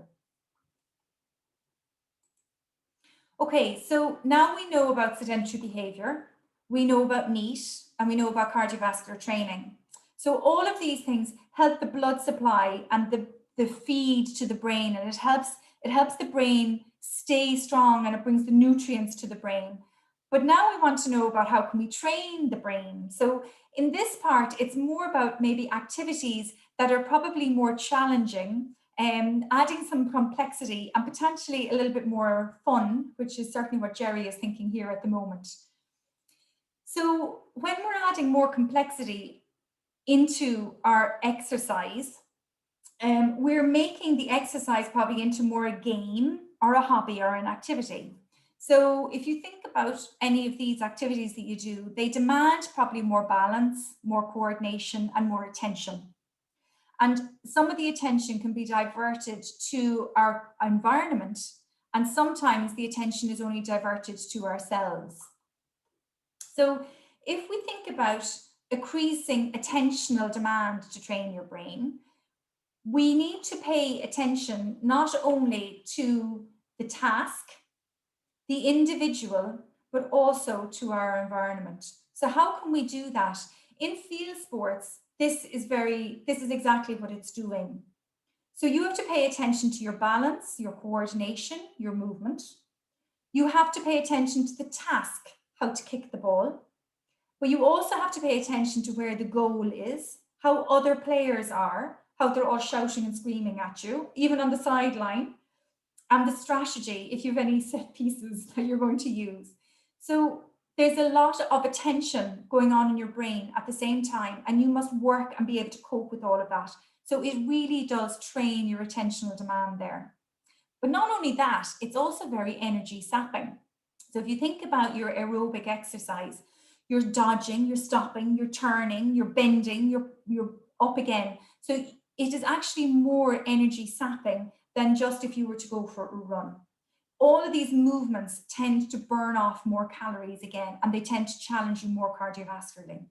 Okay, so now we know about sedentary behavior, we know about NEAT, and we know about cardiovascular training. So all of these things help the blood supply and the feed to the brain, and it helps the brain stay strong, and it brings the nutrients to the brain. But now we want to know about how can we train the brain. So in this part, it's more about maybe activities that are probably more challenging, adding some complexity and potentially a little bit more fun, which is certainly what Jerry is thinking here at the moment. So when we're adding more complexity into our exercise, we're making the exercise probably into more a game or a hobby or an activity. So if you think about any of these activities that you do, they demand probably more balance, more coordination, and more attention. And some of the attention can be diverted to our environment, and sometimes the attention is only diverted to ourselves. So if we think about increasing attentional demand to train your brain, we need to pay attention not only to the task, the individual, but also to our environment. So how can we do that? In field sports, this is exactly what it's doing. So you have to pay attention to your balance, your coordination, your movement. You have to pay attention to the task, how to kick the ball. But you also have to pay attention to where the goal is, how other players are, how they're all shouting and screaming at you, even on the sideline, and the strategy, if you have any set pieces that you're going to use. So there's a lot of attention going on in your brain at the same time, and you must work and be able to cope with all of that. So it really does train your attentional demand there. But not only that, it's also very energy sapping. So if you think about your aerobic exercise, you're dodging, you're stopping, you're turning, you're bending, you're up again. So it is actually more energy sapping than just if you were to go for a run. All of these movements tend to burn off more calories again, and they tend to challenge you more cardiovascularly.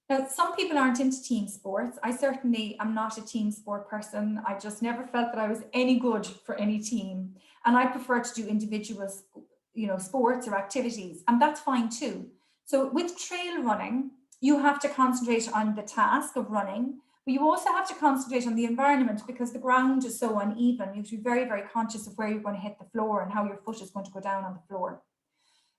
Now, some people aren't into team sports. I certainly am not a team sport person. I just never felt that I was any good for any team. And I prefer to do individual, sports or activities, and that's fine too. So with trail running, you have to concentrate on the task of running, but you also have to concentrate on the environment because the ground is so uneven. You have to be very, very conscious of where you're going to hit the floor and how your foot is going to go down on the floor.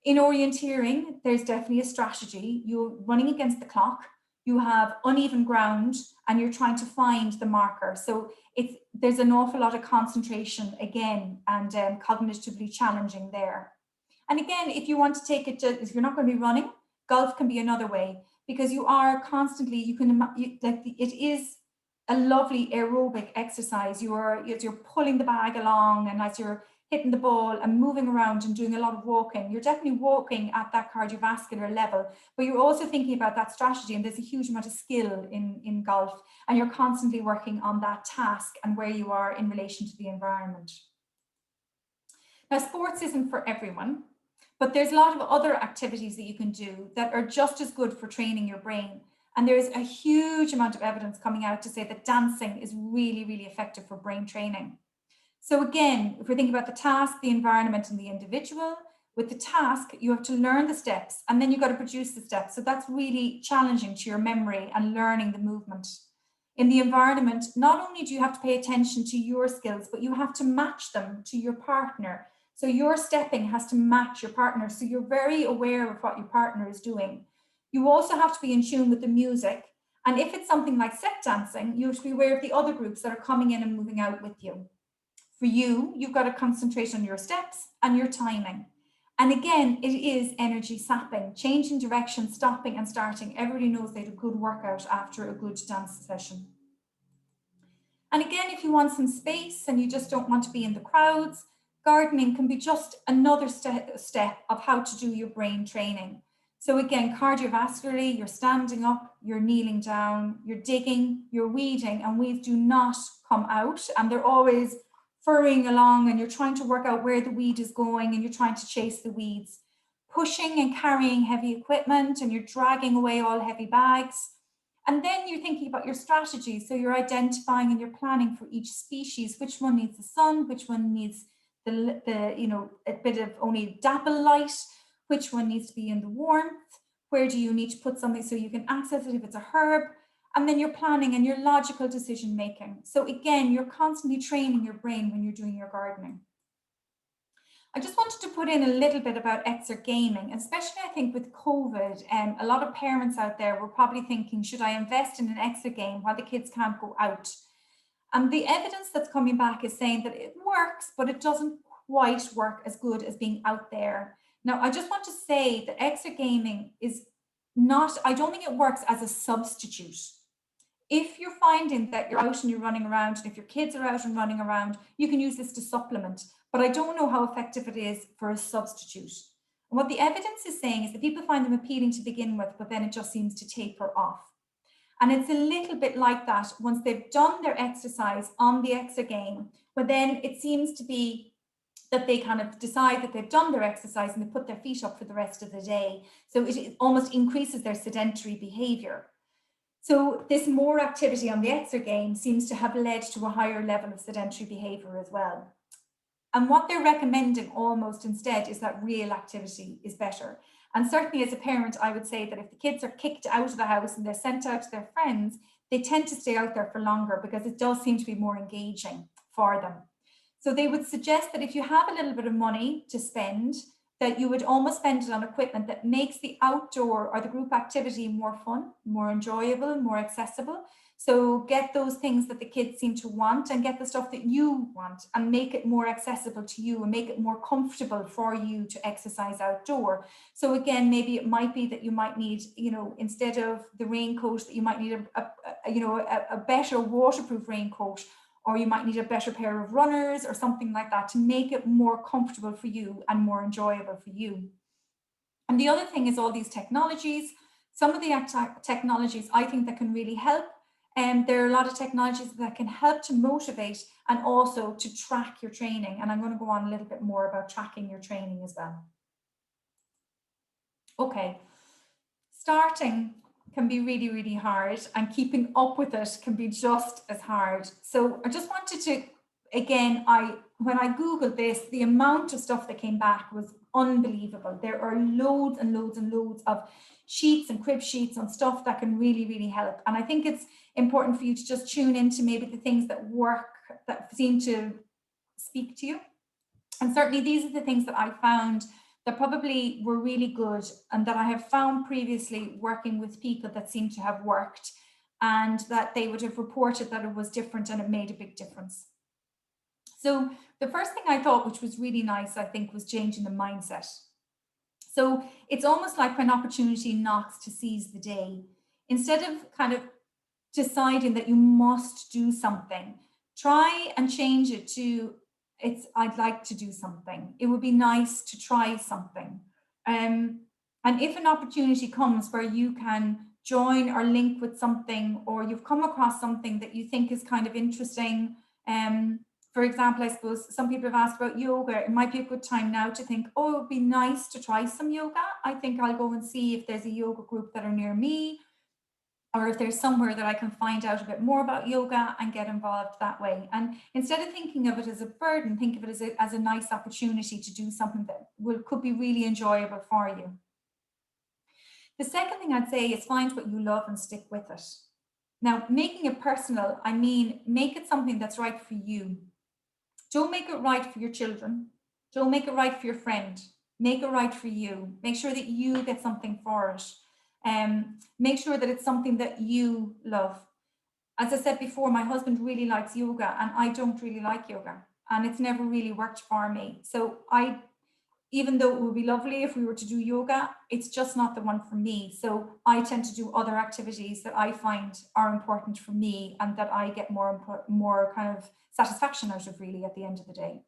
In orienteering, there's definitely a strategy. You're running against the clock, you have uneven ground, and you're trying to find the marker. So there's an awful lot of concentration again, and cognitively challenging there. And again, if you want to take it if you're not going to be running, golf can be another way, because you are constantly, it is a lovely aerobic exercise. You're pulling the bag along, and as you're hitting the ball and moving around and doing a lot of walking, you're definitely walking at that cardiovascular level, but you're also thinking about that strategy, and there's a huge amount of skill in golf, and you're constantly working on that task and where you are in relation to the environment. Now, sports isn't for everyone, but there's a lot of other activities that you can do that are just as good for training your brain. And there's a huge amount of evidence coming out to say that dancing is really, really effective for brain training. So again, if we're thinking about the task, the environment, and the individual, With the task, you have to learn the steps and then you've got to produce the steps. So that's really challenging to your memory and learning the movement. In the environment, not only do you have to pay attention to your skills, but you have to match them to your partner. So your stepping has to match your partner. So you're very aware of what your partner is doing. You also have to be in tune with the music. And if it's something like set dancing, you have to be aware of the other groups that are coming in and moving out with you. For you, you've got to concentrate on your steps and your timing. And again, it is energy sapping, changing direction, stopping and starting. Everybody knows they had a good workout after a good dance session. And again, if you want some space and you just don't want to be in the crowds, gardening can be just another step of how to do your brain training. So again, cardiovascularly, you're standing up, you're kneeling down, you're digging, you're weeding, and weeds do not come out, and they're always furrowing along, and you're trying to work out where the weed is going and you're trying to chase the weeds. Pushing and carrying heavy equipment, and you're dragging away all heavy bags. And then you're thinking about your strategy. So you're identifying and you're planning for each species, which one needs the sun, which one needs the a bit of only dapple light, which one needs to be in the warmth, where do you need to put something so you can access it if it's a herb. And then you're planning and your logical decision making. So again, you're constantly training your brain when you're doing your gardening. I just wanted to put in a little bit about exergaming, especially I think with COVID. A lot of parents out there were probably thinking, should I invest in an exergame while the kids can't go out? And the evidence that's coming back is saying that it works, but it doesn't quite work as good as being out there. Now, I just want to say that exergaming is not, I don't think it works as a substitute. If you're finding that you're out and you're running around, and if your kids are out and running around, you can use this to supplement, but I don't know how effective it is for a substitute. And what the evidence is saying is that people find them appealing to begin with, but then it just seems to taper off. And it's a little bit like that once they've done their exercise on the exergame, but then it seems to be that they kind of decide that they've done their exercise and they put their feet up for the rest of the day. So it almost increases their sedentary behavior. So this more activity on the exergame seems to have led to a higher level of sedentary behavior as well. And what they're recommending almost instead is that real activity is better. And certainly as a parent, I would say that if the kids are kicked out of the house and they're sent out to their friends, they tend to stay out there for longer because it does seem to be more engaging for them. So they would suggest that if you have a little bit of money to spend, that you would almost spend it on equipment that makes the outdoor or the group activity more fun, more enjoyable, more accessible. So get those things that the kids seem to want and get the stuff that you want and make it more accessible to you and make it more comfortable for you to exercise outdoor. So again, maybe it might be that you might need, instead of the raincoat, that you might need a better waterproof raincoat, or you might need a better pair of runners or something like that to make it more comfortable for you and more enjoyable for you. And the other thing is all these technologies. Some of the technologies I think that can really help. There are a lot of technologies that can help to motivate and also to track your training. And I'm going to go on a little bit more about tracking your training as well. Okay, starting can be really, really hard, and keeping up with it can be just as hard. So I just wanted to, again, when I Googled this, the amount of stuff that came back was unbelievable. There are loads and loads and loads of sheets and crib sheets on stuff that can really, really help. And I think it's important for you to just tune into maybe the things that work, that seem to speak to you. And certainly these are the things that I found that probably were really good and that I have found previously working with people that seem to have worked, and that they would have reported that it was different and it made a big difference. So the first thing I thought, which was really nice, I think, was changing the mindset. So it's almost like when opportunity knocks, to seize the day. Instead of kind of deciding that you must do something, try and change it to, I'd like to do something. It would be nice to try something. And if an opportunity comes where you can join or link with something, or you've come across something that you think is kind of interesting. For example, I suppose some people have asked about yoga. It might be a good time now to think, oh, it would be nice to try some yoga. I think I'll go and see if there's a yoga group that are near me. or if there's somewhere that I can find out a bit more about yoga and get involved that way. And instead of thinking of it as a burden, think of it as a nice opportunity to do something that could be really enjoyable for you. The second thing I'd say is find what you love and stick with it. Now, making it personal, I mean, make it something that's right for you. Don't make it right for your children. Don't make it right for your friend. Make it right for you. Make sure that you get something for it. Make sure that it's something that you love. As I said before, my husband really likes yoga and I don't really like yoga, and it's never really worked for me. So even though it would be lovely if we were to do yoga, it's just not the one for me. So I tend to do other activities that I find are important for me and that I get more kind of satisfaction out of, really, at the end of the day.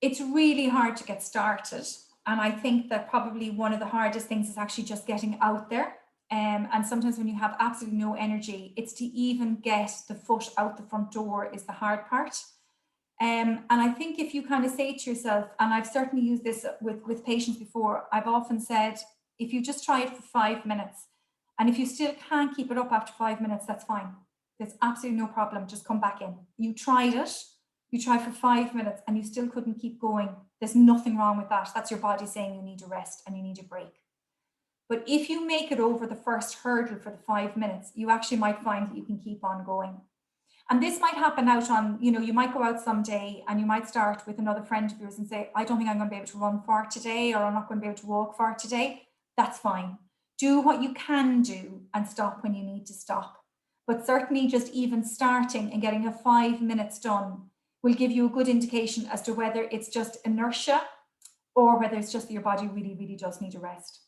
It's really hard to get started. And I think that probably one of the hardest things is actually just getting out there. And sometimes when you have absolutely no energy, it's to even get the foot out the front door is the hard part. And I think if you kind of say to yourself, and I've certainly used this with patients before, I've often said, if you just try it for 5 minutes, and if you still can't keep it up after 5 minutes, that's fine. There's absolutely no problem. Just come back in. You tried it. You tried for 5 minutes and you still couldn't keep going. There's nothing wrong with that. That's your body saying you need a rest and you need a break. But if you make it over the first hurdle for the 5 minutes, you actually might find that you can keep on going. And this might happen out on, you might go out someday and you might start with another friend of yours and say, I don't think I'm going to be able to run far today, or I'm not going to be able to walk far today. That's fine. Do what you can do and stop when you need to stop. But certainly just even starting and getting a 5 minutes done will give you a good indication as to whether it's just inertia or whether it's just that your body really, really does need a rest.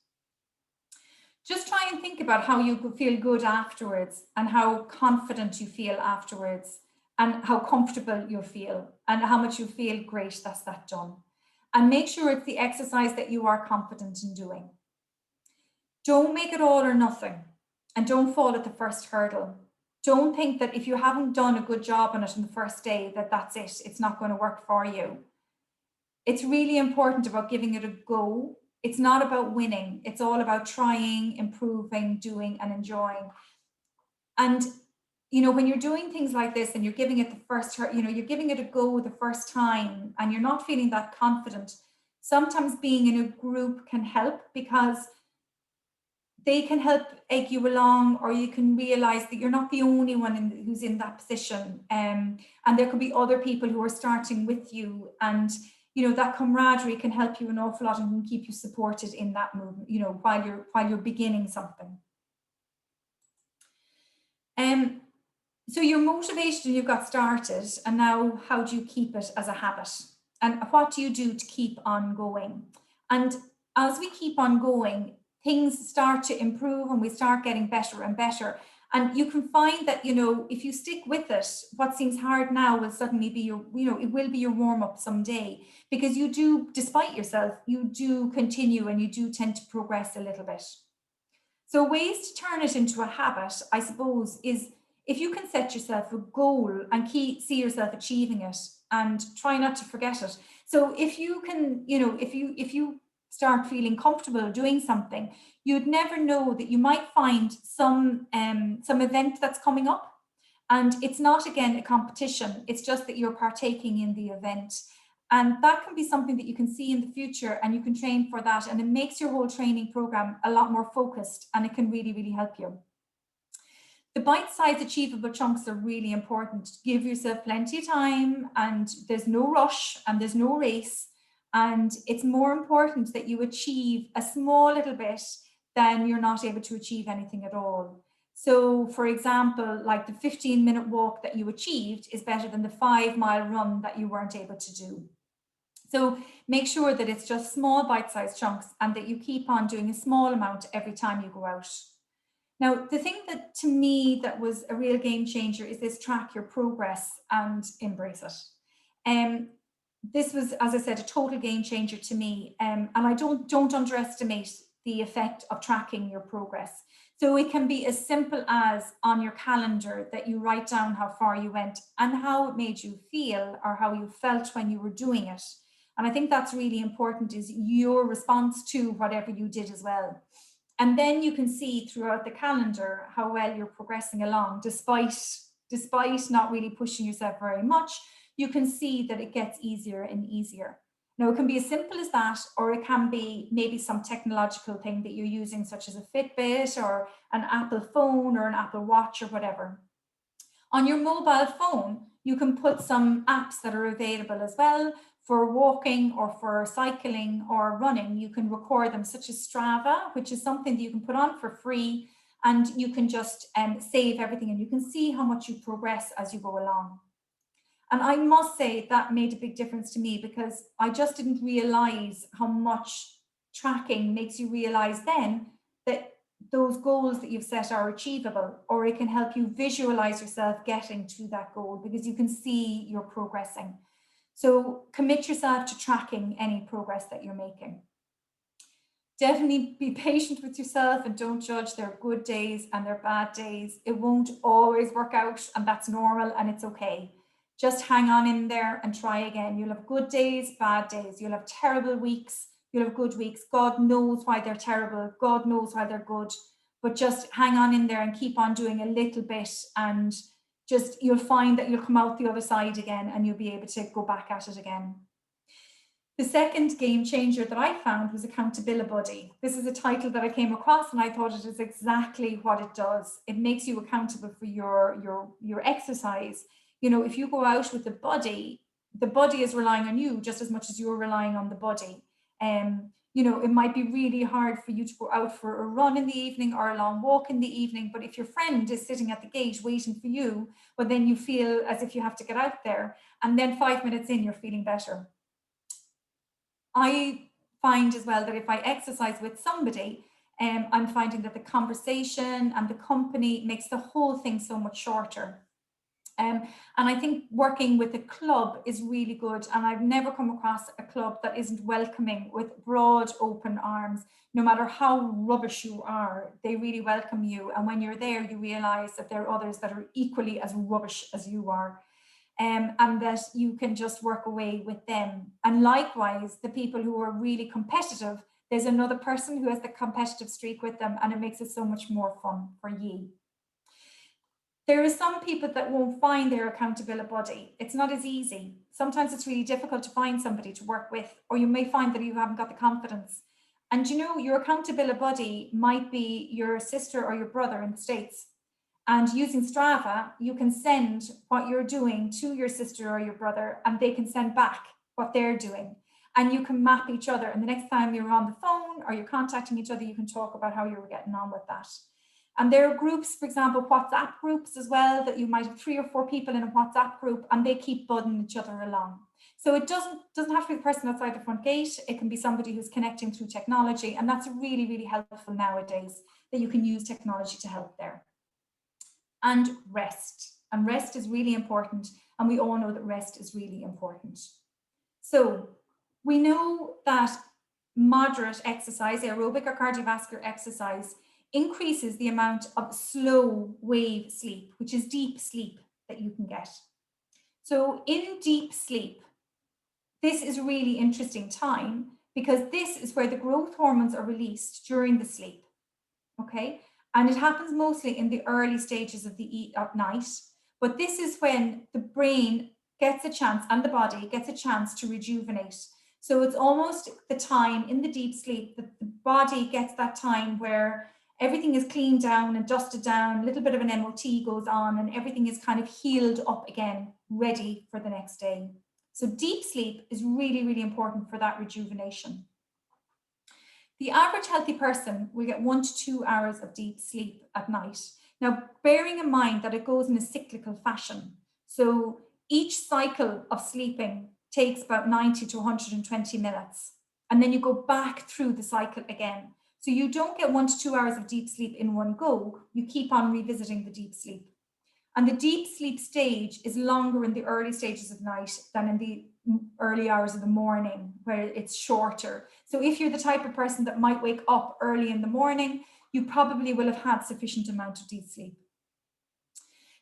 Just try and think about how you could feel good afterwards and how confident you feel afterwards and how comfortable you feel and how much you feel great that's that done. And make sure it's the exercise that you are confident in doing. Don't make it all or nothing, and don't fall at the first hurdle. Don't think that if you haven't done a good job on it on the first day, that's it. It's not going to work for you. It's really important about giving it a go. It's not about winning. It's all about trying, improving, doing, and enjoying. And, when you're doing things like this and you're giving it the first, you're giving it a go the first time and you're not feeling that confident, sometimes being in a group can help because they can help egg you along, or you can realize that you're not the only one who's in that position. And there could be other people who are starting with you, and that camaraderie can help you an awful lot and can keep you supported in that movement, while you're beginning something. So you're motivated and you've got started, and now how do you keep it as a habit? And what do you do to keep on going? And as we keep on going, things start to improve and we start getting better and better. And you can find that, if you stick with it, what seems hard now will suddenly be it will be your warm-up someday, because you do, despite yourself, you do continue and you do tend to progress a little bit. So ways to turn it into a habit, I suppose, is if you can set yourself a goal and see yourself achieving it and try not to forget it. So if you can, if you start feeling comfortable doing something, you'd never know that you might find some event that's coming up, and it's not, again, a competition. It's just that you're partaking in the event, and that can be something that you can see in the future, and you can train for that, and it makes your whole training program a lot more focused, and it can really, really help you. The bite-sized achievable chunks are really important. Give yourself plenty of time, and there's no rush and there's no race. And it's more important that you achieve a small little bit than you're not able to achieve anything at all. So, for example, like the 15-minute walk that you achieved is better than the 5-mile run that you weren't able to do. So make sure that it's just small bite-sized chunks and that you keep on doing a small amount every time you go out. Now, the thing that to me that was a real game changer is this: track your progress and embrace it. This was, as I said, a total game changer to me. And I don't underestimate the effect of tracking your progress. So it can be as simple as on your calendar that you write down how far you went and how it made you feel, or how you felt when you were doing it. And I think that's really important, is your response to whatever you did as well. And then you can see throughout the calendar how well you're progressing along, despite not really pushing yourself very much. You can see that it gets easier and easier. Now, it can be as simple as that, or it can be maybe some technological thing that you're using, such as a Fitbit or an Apple phone or an Apple Watch or whatever. On your mobile phone, you can put some apps that are available as well for walking or for cycling or running. You can record them, such as Strava, which is something that you can put on for free, and you can just save everything, and you can see how much you progress as you go along. And I must say that made a big difference to me, because I just didn't realize how much tracking makes you realize then that those goals that you've set are achievable, or it can help you visualize yourself getting to that goal because you can see you're progressing. So commit yourself to tracking any progress that you're making. Definitely be patient with yourself and don't judge. There are good days and there are bad days. It won't always work out, and that's normal and it's okay. Just hang on in there and try again. You'll have good days, bad days. You'll have terrible weeks. You'll have good weeks. God knows why they're terrible. God knows why they're good. But just hang on in there and keep on doing a little bit, and just you'll find that you'll come out the other side again and you'll be able to go back at it again. The second game changer that I found was accountability. This is a title that I came across and I thought it is exactly what it does. It makes you accountable for your exercise. You know, if you go out with the body is relying on you just as much as you're relying on the body. You know, it might be really hard for you to go out for a run in the evening or a long walk in the evening, but if your friend is sitting at the gate waiting for you, well, then you feel as if you have to get out there, and then 5 minutes in, you're feeling better. I find as well that if I exercise with somebody, I'm finding that the conversation and the company makes the whole thing so much shorter. And I think working with a club is really good. And I've never come across a club that isn't welcoming, with broad open arms. No matter how rubbish you are, they really welcome you. And when you're there, you realize that there are others that are equally as rubbish as you are. And that you can just work away with them. And likewise, the people who are really competitive, there's another person who has the competitive streak with them, and it makes it so much more fun for you. There are some people that won't find their accountability buddy. It's not as easy. Sometimes it's really difficult to find somebody to work with, or you may find that you haven't got the confidence. And you know, your accountability buddy might be your sister or your brother in the States. And using Strava, you can send what you're doing to your sister or your brother, and they can send back what they're doing. And you can map each other. And the next time you're on the phone or you're contacting each other, you can talk about how you're getting on with that. And there are groups, for example, WhatsApp groups as well, that you might have 3 or 4 people in a WhatsApp group, and they keep budding each other along. So it doesn't have to be the person outside the front gate. It can be somebody who's connecting through technology. And that's really, really helpful nowadays, that you can use technology to help there. And rest. And rest is really important. And we all know that rest is really important. So we know that moderate exercise, aerobic or cardiovascular exercise, increases the amount of slow wave sleep, which is deep sleep, that you can get. So in deep sleep, this is a really interesting time, because this is where the growth hormones are released during the sleep, okay? And it happens mostly in the early stages of the night, but this is when the brain gets a chance, and the body gets a chance to rejuvenate. So it's almost the time in the deep sleep that the body gets that time where everything is cleaned down and dusted down, a little bit of an MOT goes on, and everything is kind of healed up again, ready for the next day. So deep sleep is really, really important for that rejuvenation. The average healthy person will get 1 to 2 hours of deep sleep at night. Now, bearing in mind that it goes in a cyclical fashion. So each cycle of sleeping takes about 90 to 120 minutes. And then you go back through the cycle again. So you don't get 1 to 2 hours of deep sleep in one go. You keep on revisiting the deep sleep. And the deep sleep stage is longer in the early stages of night than in the early hours of the morning, where it's shorter. So if you're the type of person that might wake up early in the morning, you probably will have had sufficient amount of deep sleep.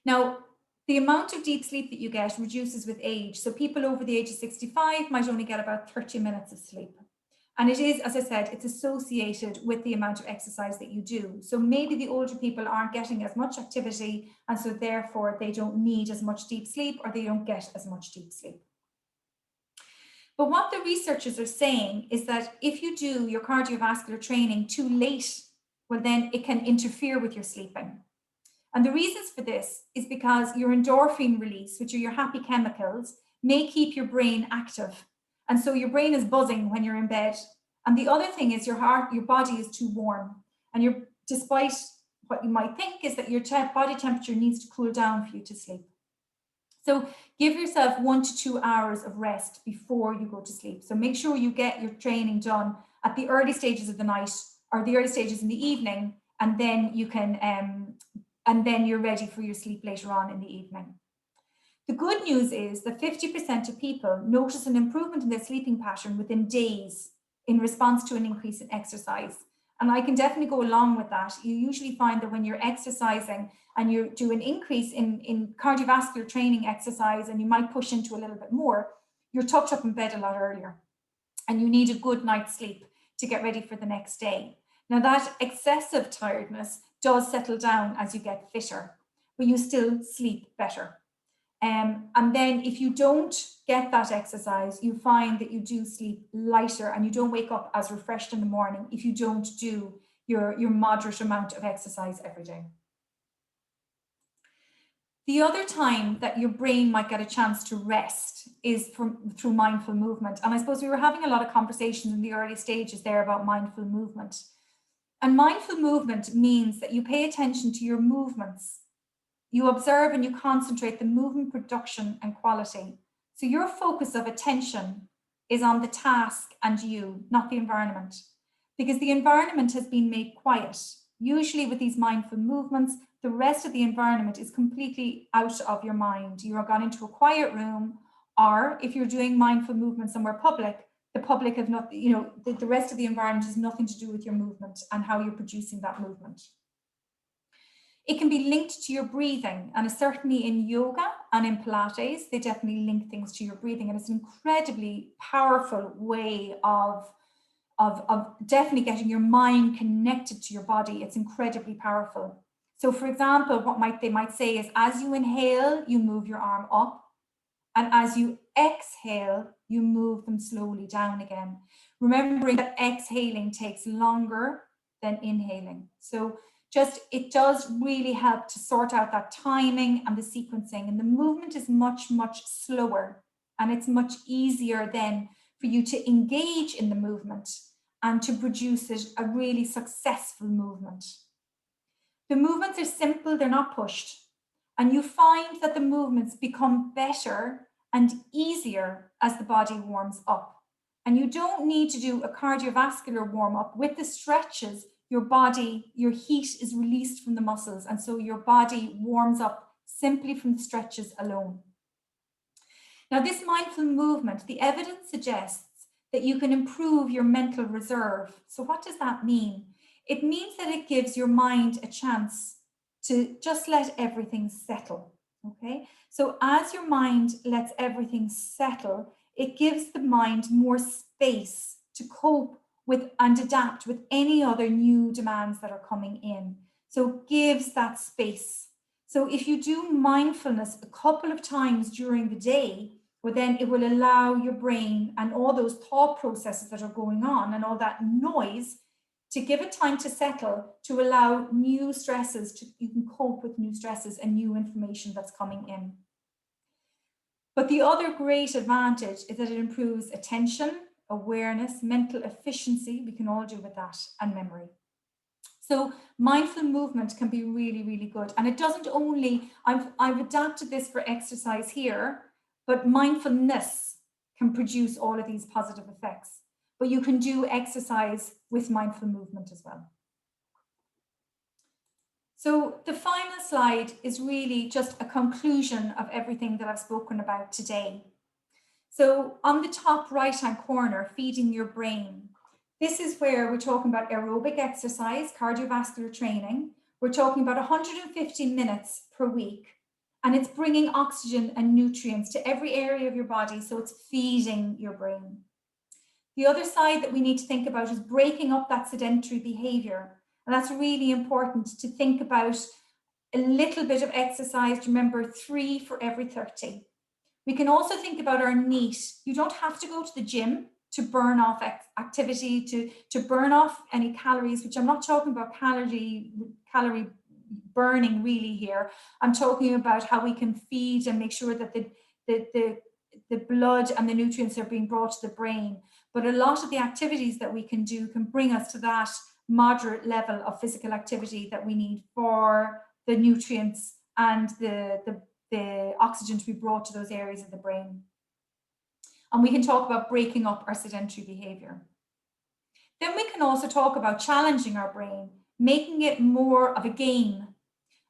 Now, the amount of deep sleep that you get reduces with age. So people over the age of 65 might only get about 30 minutes of sleep. And it is, as I said, it's associated with the amount of exercise that you do. So maybe the older people aren't getting as much activity, and so therefore they don't need as much deep sleep, or they don't get as much deep sleep. But what the researchers are saying is that if you do your cardiovascular training too late, well, then it can interfere with your sleeping. And the reasons for this is because your endorphin release, which are your happy chemicals, may keep your brain active. And so your brain is buzzing when you're in bed. And the other thing is your body is too warm. And despite what you might think is that your body temperature needs to cool down for you to sleep. So give yourself 1 to 2 hours of rest before you go to sleep. So make sure you get your training done at the early stages of the night or the early stages in the evening, and then you can, and then you're ready for your sleep later on in the evening. The good news is that 50% of people notice an improvement in their sleeping pattern within days in response to an increase in exercise. And I can definitely go along with that. You usually find that when you're exercising and you do an increase in cardiovascular training exercise, and you might push into a little bit more, you're tucked up in bed a lot earlier, and you need a good night's sleep to get ready for the next day. Now, that excessive tiredness does settle down as you get fitter, but you still sleep better. And then if you don't get that exercise, you find that you do sleep lighter and you don't wake up as refreshed in the morning if you don't do your moderate amount of exercise every day. The other time that your brain might get a chance to rest is through mindful movement. And I suppose we were having a lot of conversations in the early stages there about mindful movement. And mindful movement means that you pay attention to your movements. You observe and you concentrate the movement production and quality. So your focus of attention is on the task and you, not the environment, because the environment has been made quiet. Usually with these mindful movements, the rest of the environment is completely out of your mind. You are gone into a quiet room, or if you're doing mindful movement somewhere public, the public have not, the rest of the environment has nothing to do with your movement and how you're producing that movement. It can be linked to your breathing, and certainly in yoga and in Pilates, they definitely link things to your breathing, and it's an incredibly powerful way of definitely getting your mind connected to your body. It's incredibly powerful. So for example, what they might say is, as you inhale, you move your arm up, and as you exhale, you move them slowly down again. Remembering that exhaling takes longer than inhaling. So it does really help to sort out that timing and the sequencing, and the movement is much, much slower, and it's much easier then for you to engage in the movement and to produce a really successful movement. The movements are simple, they're not pushed, and you find that the movements become better and easier as the body warms up. And you don't need to do a cardiovascular warm up. With the stretches, your heat is released from the muscles, and so your body warms up simply from the stretches alone. Now, this mindful movement, the evidence suggests that you can improve your mental reserve. So what does that mean? It means that it gives your mind a chance to just let everything settle, okay? So as your mind lets everything settle, it gives the mind more space to cope with and adapt with any other new demands that are coming in. So it gives that space. So if you do mindfulness a couple of times during the day, well, then it will allow your brain and all those thought processes that are going on and all that noise to give it time to settle, to allow new stresses, you can cope with new stresses and new information that's coming in. But the other great advantage is that it improves attention, awareness, mental efficiency, we can all do with that, and memory. So mindful movement can be really, really good. And it doesn't only, I've adapted this for exercise here, but mindfulness can produce all of these positive effects. But you can do exercise with mindful movement as well. So the final slide is really just a conclusion of everything that I've spoken about today. So on the top right-hand corner, feeding your brain. This is where we're talking about aerobic exercise, cardiovascular training. We're talking about 150 minutes per week, and it's bringing oxygen and nutrients to every area of your body. So it's feeding your brain. The other side that we need to think about is breaking up that sedentary behavior. And that's really important to think about a little bit of exercise. Remember, 3 for every 30. We can also think about our NEAT. You don't have to go to the gym to burn off activity, to burn off any calories, which I'm not talking about calorie burning really here. I'm talking about how we can feed and make sure that the blood and the nutrients are being brought to the brain. But a lot of the activities that we can do can bring us to that moderate level of physical activity that we need for the nutrients and the oxygen to be brought to those areas of the brain. And we can talk about breaking up our sedentary behavior. Then we can also talk about challenging our brain, making it more of a game.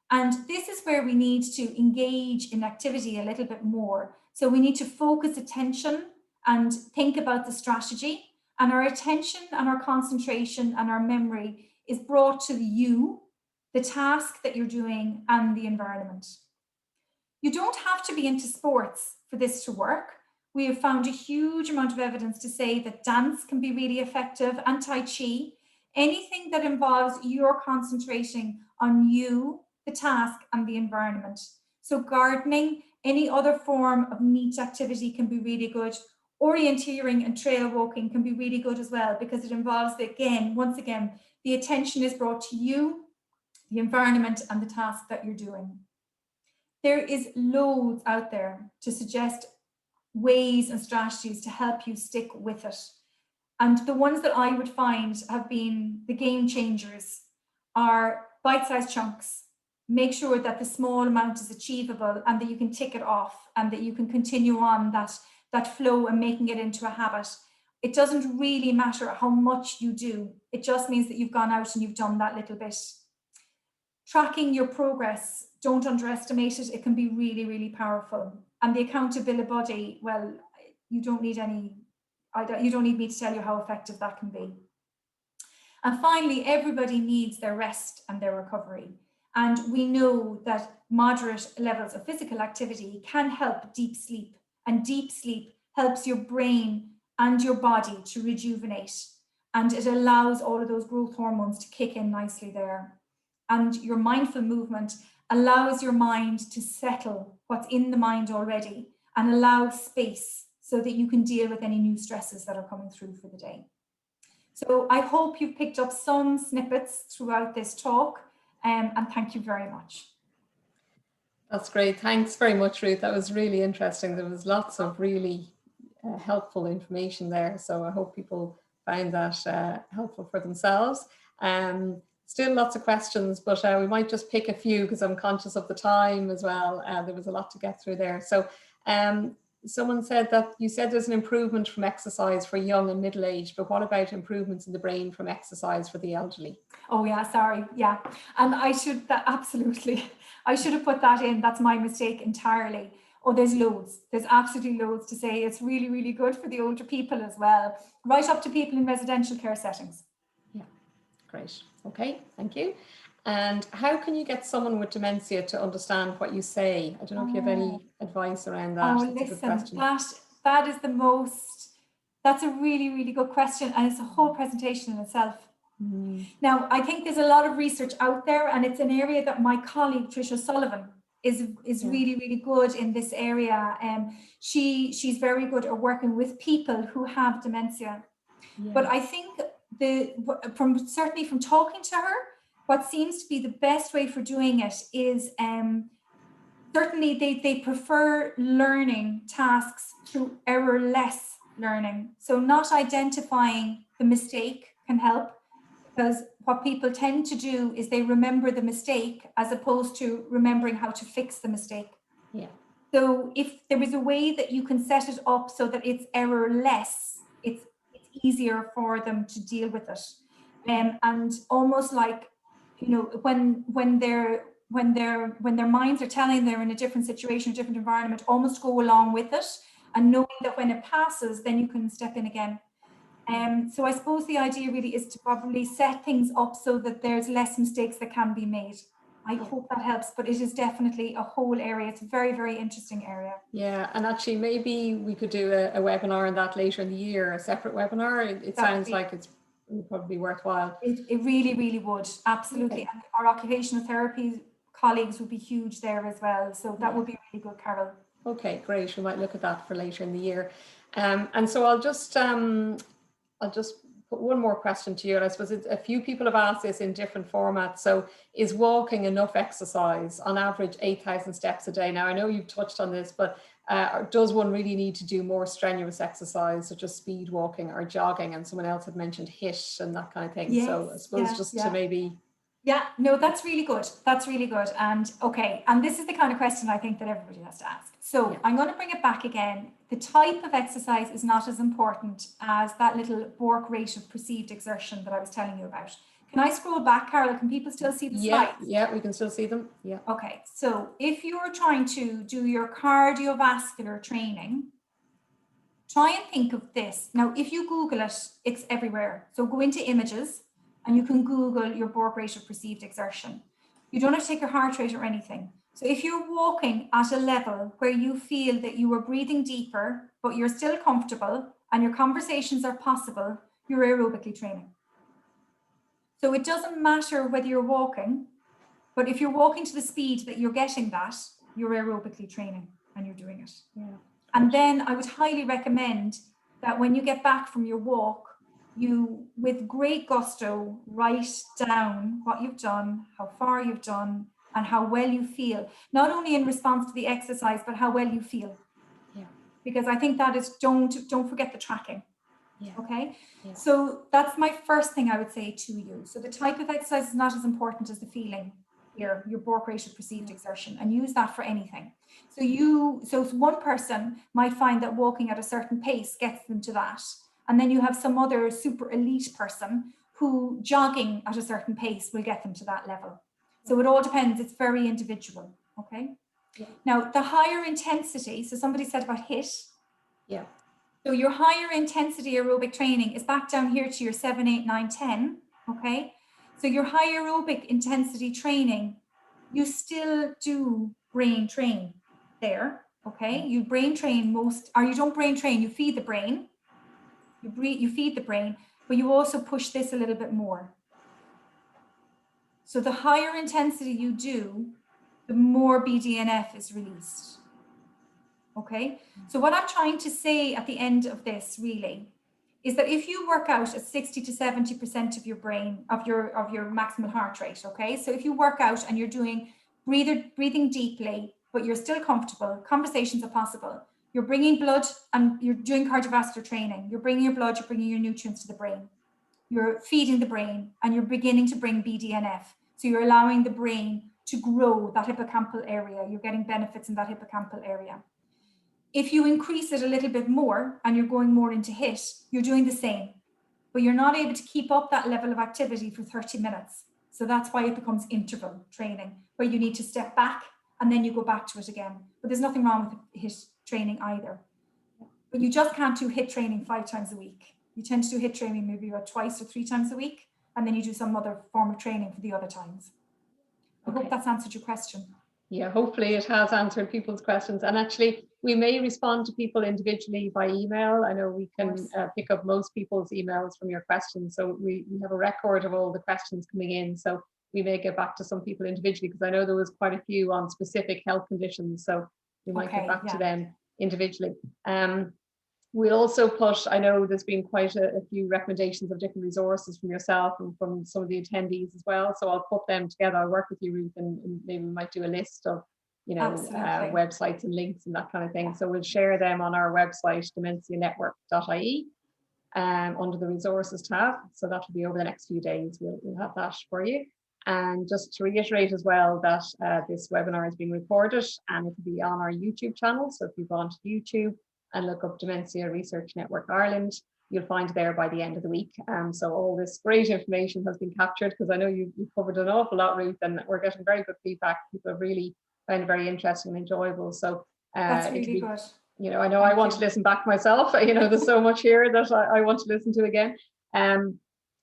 And this is where we need to engage in activity a little bit more. So we need to focus attention and think about the strategy, and our attention and our concentration and our memory is brought to you, the task that you're doing, and the environment. You don't have to be into sports for this to work. We have found a huge amount of evidence to say that dance can be really effective, and Tai Chi, anything that involves your concentrating on you, the task, and the environment. So gardening, any other form of neat activity can be really good. Orienteering and trail walking can be really good as well, because it involves, once again, the attention is brought to you, the environment, and the task that you're doing. There is loads out there to suggest ways and strategies to help you stick with it. And the ones that I would find have been the game changers are bite-sized chunks. Make sure that the small amount is achievable and that you can tick it off and that you can continue on that flow and making it into a habit. It doesn't really matter how much you do. It just means that you've gone out and you've done that little bit. Tracking your progress, don't underestimate it. It can be really, really powerful. And the accountability body, well, you don't need me to tell you how effective that can be. And finally, everybody needs their rest and their recovery. And we know that moderate levels of physical activity can help deep sleep. And deep sleep helps your brain and your body to rejuvenate. And it allows all of those growth hormones to kick in nicely there. And your mindful movement allows your mind to settle what's in the mind already and allow space so that you can deal with any new stresses that are coming through for the day. So I hope you've picked up some snippets throughout this talk, and thank you very much. That's great. Thanks very much, Ruth. That was really interesting. There was lots of really helpful information there. So I hope people found that helpful for themselves. Still lots of questions, but we might just pick a few because I'm conscious of the time as well. There was a lot to get through there. So someone said that you said there's an improvement from exercise for young and middle-aged, but what about improvements in the brain from exercise for the elderly? Oh yeah, sorry, yeah. And absolutely, I should have put that in. That's my mistake entirely. Oh, there's loads. There's absolutely loads to say. It's really, really good for the older people as well, right up to people in residential care settings. Yeah, great. Okay, thank you. And how can you get someone with dementia to understand what you say? I don't know if you have any advice around that. Oh, listen, that is that's a really, really good question. And it's a whole presentation in itself. Now, I think there's a lot of research out there, and it's an area that my colleague, Tricia Sullivan, is really, really good in this area. She's very good at working with people who have dementia. Yeah. But I think certainly from talking to her, what seems to be the best way for doing it is certainly they prefer learning tasks through error-less learning. So not identifying the mistake can help, because what people tend to do is they remember the mistake as opposed to remembering how to fix the mistake. Yeah. So if there is a way that you can set it up so that it's error-less, it's easier for them to deal with it. And almost like, you know, when their minds are telling they're in a different situation, a different environment, almost go along with it, and knowing that when it passes, then you can step in again. So I suppose the idea really is to probably set things up so that there's less mistakes that can be made. I hope that helps, but it is definitely a whole area. It's a very, very interesting area. Yeah, and actually maybe we could do a webinar on that later in the year, a separate webinar. It sounds like it's probably worthwhile. It really, really would, absolutely. Okay. And our occupational therapy colleagues would be huge there as well. So that would be really good, Carol. Okay, great. We might look at that for later in the year. And so I'll just put one more question to you. And I suppose a few people have asked this in different formats. So is walking enough exercise? On average, 8,000 steps a day. Now, I know you've touched on this, but does one really need to do more strenuous exercise, such as speed walking or jogging? And someone else had mentioned HIIT and that kind of thing. Yes, so I suppose to maybe... Yeah, no, that's really good. That's really good. And okay, and this is the kind of question I think that everybody has to ask. So I'm going to bring it back again. The type of exercise is not as important as that little Bork rate of perceived exertion that I was telling you about. Can I scroll back, Carol? Can people still see the slides? Yeah, we can still see them. Yeah. Okay, so if you're trying to do your cardiovascular training, try and think of this. Now, if you Google it, it's everywhere. So go into images and you can Google your Bork rate of perceived exertion. You don't have to take your heart rate or anything. So if you're walking at a level where you feel that you are breathing deeper, but you're still comfortable and your conversations are possible, you're aerobically training. So it doesn't matter whether you're walking, but if you're walking to the speed that you're getting that, you're aerobically training and you're doing it. Yeah. And then I would highly recommend that when you get back from your walk, you, with great gusto, write down what you've done, how far you've done, and how well you feel, not only in response to the exercise, but how well you feel. Yeah. Because I think that is, don't forget the tracking. Yeah. Okay. Yeah. So that's my first thing I would say to you. So the type of exercise is not as important as the feeling here, your Bork rate of perceived exertion, and use that for anything. So one person might find that walking at a certain pace gets them to that. And then you have some other super elite person who jogging at a certain pace will get them to that level. So it all depends. It's very individual. Okay. Yeah. Now, the higher intensity, so somebody said about HIIT. Yeah. So your higher intensity aerobic training is back down here to your 7, 8, 9, 10. Okay. So your high aerobic intensity training, you still do brain train there. Okay. You brain train you don't brain train, you feed the brain. You feed the brain, but you also push this a little bit more. So the higher intensity you do, the more BDNF is released. Okay. So what I'm trying to say at the end of this really is that if you work out at 60 to 70% of your brain, of your maximal heart rate, okay? So if you work out and you're doing breathing deeply, but you're still comfortable, conversations are possible, you're bringing blood and you're doing cardiovascular training, you're bringing your blood, you're bringing your nutrients to the brain, you're feeding the brain and you're beginning to bring BDNF. So you're allowing the brain to grow that hippocampal area, you're getting benefits in that hippocampal area. If you increase it a little bit more and you're going more into HIIT, you're doing the same, but you're not able to keep up that level of activity for 30 minutes. So that's why it becomes interval training, where you need to step back and then you go back to it again. But there's nothing wrong with HIIT training either. But you just can't do HIIT training 5 times a week. You tend to do HIIT training maybe about 2 or 3 times a week, and then you do some other form of training for the other times. I hope that's answered your question. Yeah, hopefully it has answered people's questions. And actually, we may respond to people individually by email. I know we can pick up most people's emails from your questions. So we have a record of all the questions coming in. So we may get back to some people individually, because I know there was quite a few on specific health conditions. So we might get back to them individually. We'll also put, I know there's been quite a few recommendations of different resources from yourself and from some of the attendees as well. So I'll put them together. I'll work with you, Ruth, and maybe we might do a list of, websites and links and that kind of thing. So we'll share them on our website, dementianetwork.ie, under the resources tab. So that will be over the next few days. We'll have that for you. And just to reiterate as well that this webinar is being recorded and it will be on our YouTube channel. So if you go onto YouTube and look up Dementia Research Network Ireland, you'll find it there by the end of the week. So all this great information has been captured, because I know you've covered an awful lot, Ruth, and we're getting very good feedback. People have really found it very interesting and enjoyable. So that's really good. I know I want to listen back myself. There's so much here that I want to listen to again.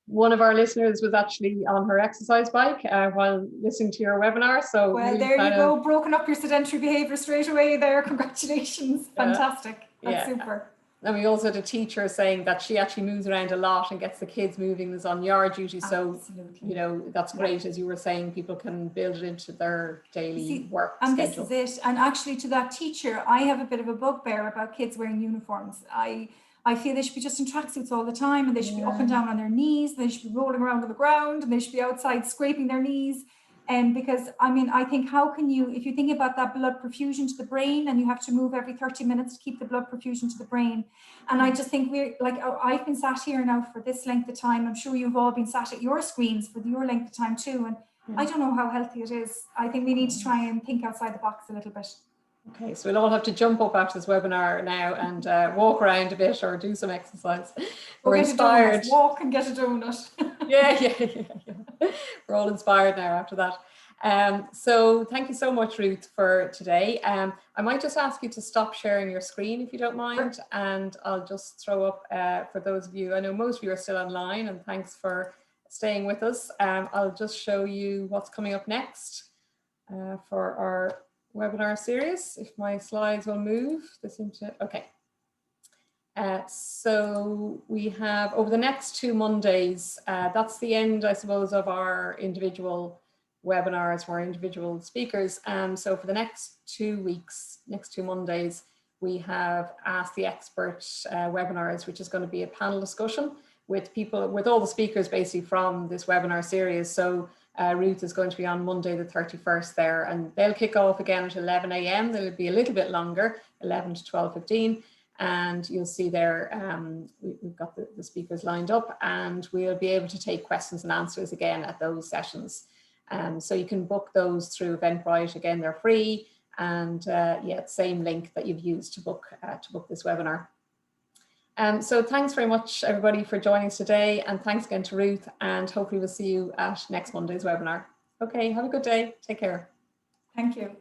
one of our listeners was actually on her exercise bike while listening to your webinar. So well, really there you go, broken up your sedentary behavior straight away there. Congratulations. Fantastic. That's super. And we also had a teacher saying that she actually moves around a lot and gets the kids moving, is on yard duty. So, absolutely, you know, that's great. As you were saying, people can build it into their daily work and schedule. This is it. And actually, to that teacher, I have a bit of a bugbear about kids wearing uniforms. I feel they should be just in tracksuits all the time, and they should be up and down on their knees, and they should be rolling around on the ground, and they should be outside scraping their knees. And because, I mean, I think, how can you, if you think about that blood perfusion to the brain, and you have to move every 30 minutes to keep the blood perfusion to the brain. And I just think we're like, I've been sat here now for this length of time. I'm sure you've all been sat at your screens for your length of time too. And I don't know how healthy it is. I think we need to try and think outside the box a little bit. Okay, so we'll all have to jump up after this webinar now and walk around a bit or do some exercise. We're inspired. Walk and get a donut. Yeah. We're all inspired now after that. So thank you so much, Ruth, for today. I might just ask you to stop sharing your screen if you don't mind, and I'll just throw up for those of you, I know most of you are still online, and thanks for staying with us. I'll just show you what's coming up next for our webinar series, if my slides will move. They seem to, okay. So we have over the next 2 Mondays, that's the end, I suppose, of our individual webinars for our individual speakers. So for the next 2 weeks, next 2 Mondays, we have Ask the Expert webinars, which is going to be a panel discussion with people, with all the speakers basically from this webinar series. So Ruth is going to be on Monday the 31st there, and they'll kick off again at 11 a.m. They'll be a little bit longer, 11 to 12:15. And you'll see there, we've got the speakers lined up, and we'll be able to take questions and answers again at those sessions. So you can book those through Eventbrite. Again, they're free, and yeah, same link that you've used to book this webinar. So thanks very much, everybody, for joining us today, and thanks again to Ruth, and hopefully we'll see you at next Monday's webinar. Okay, have a good day. Take care. Thank you.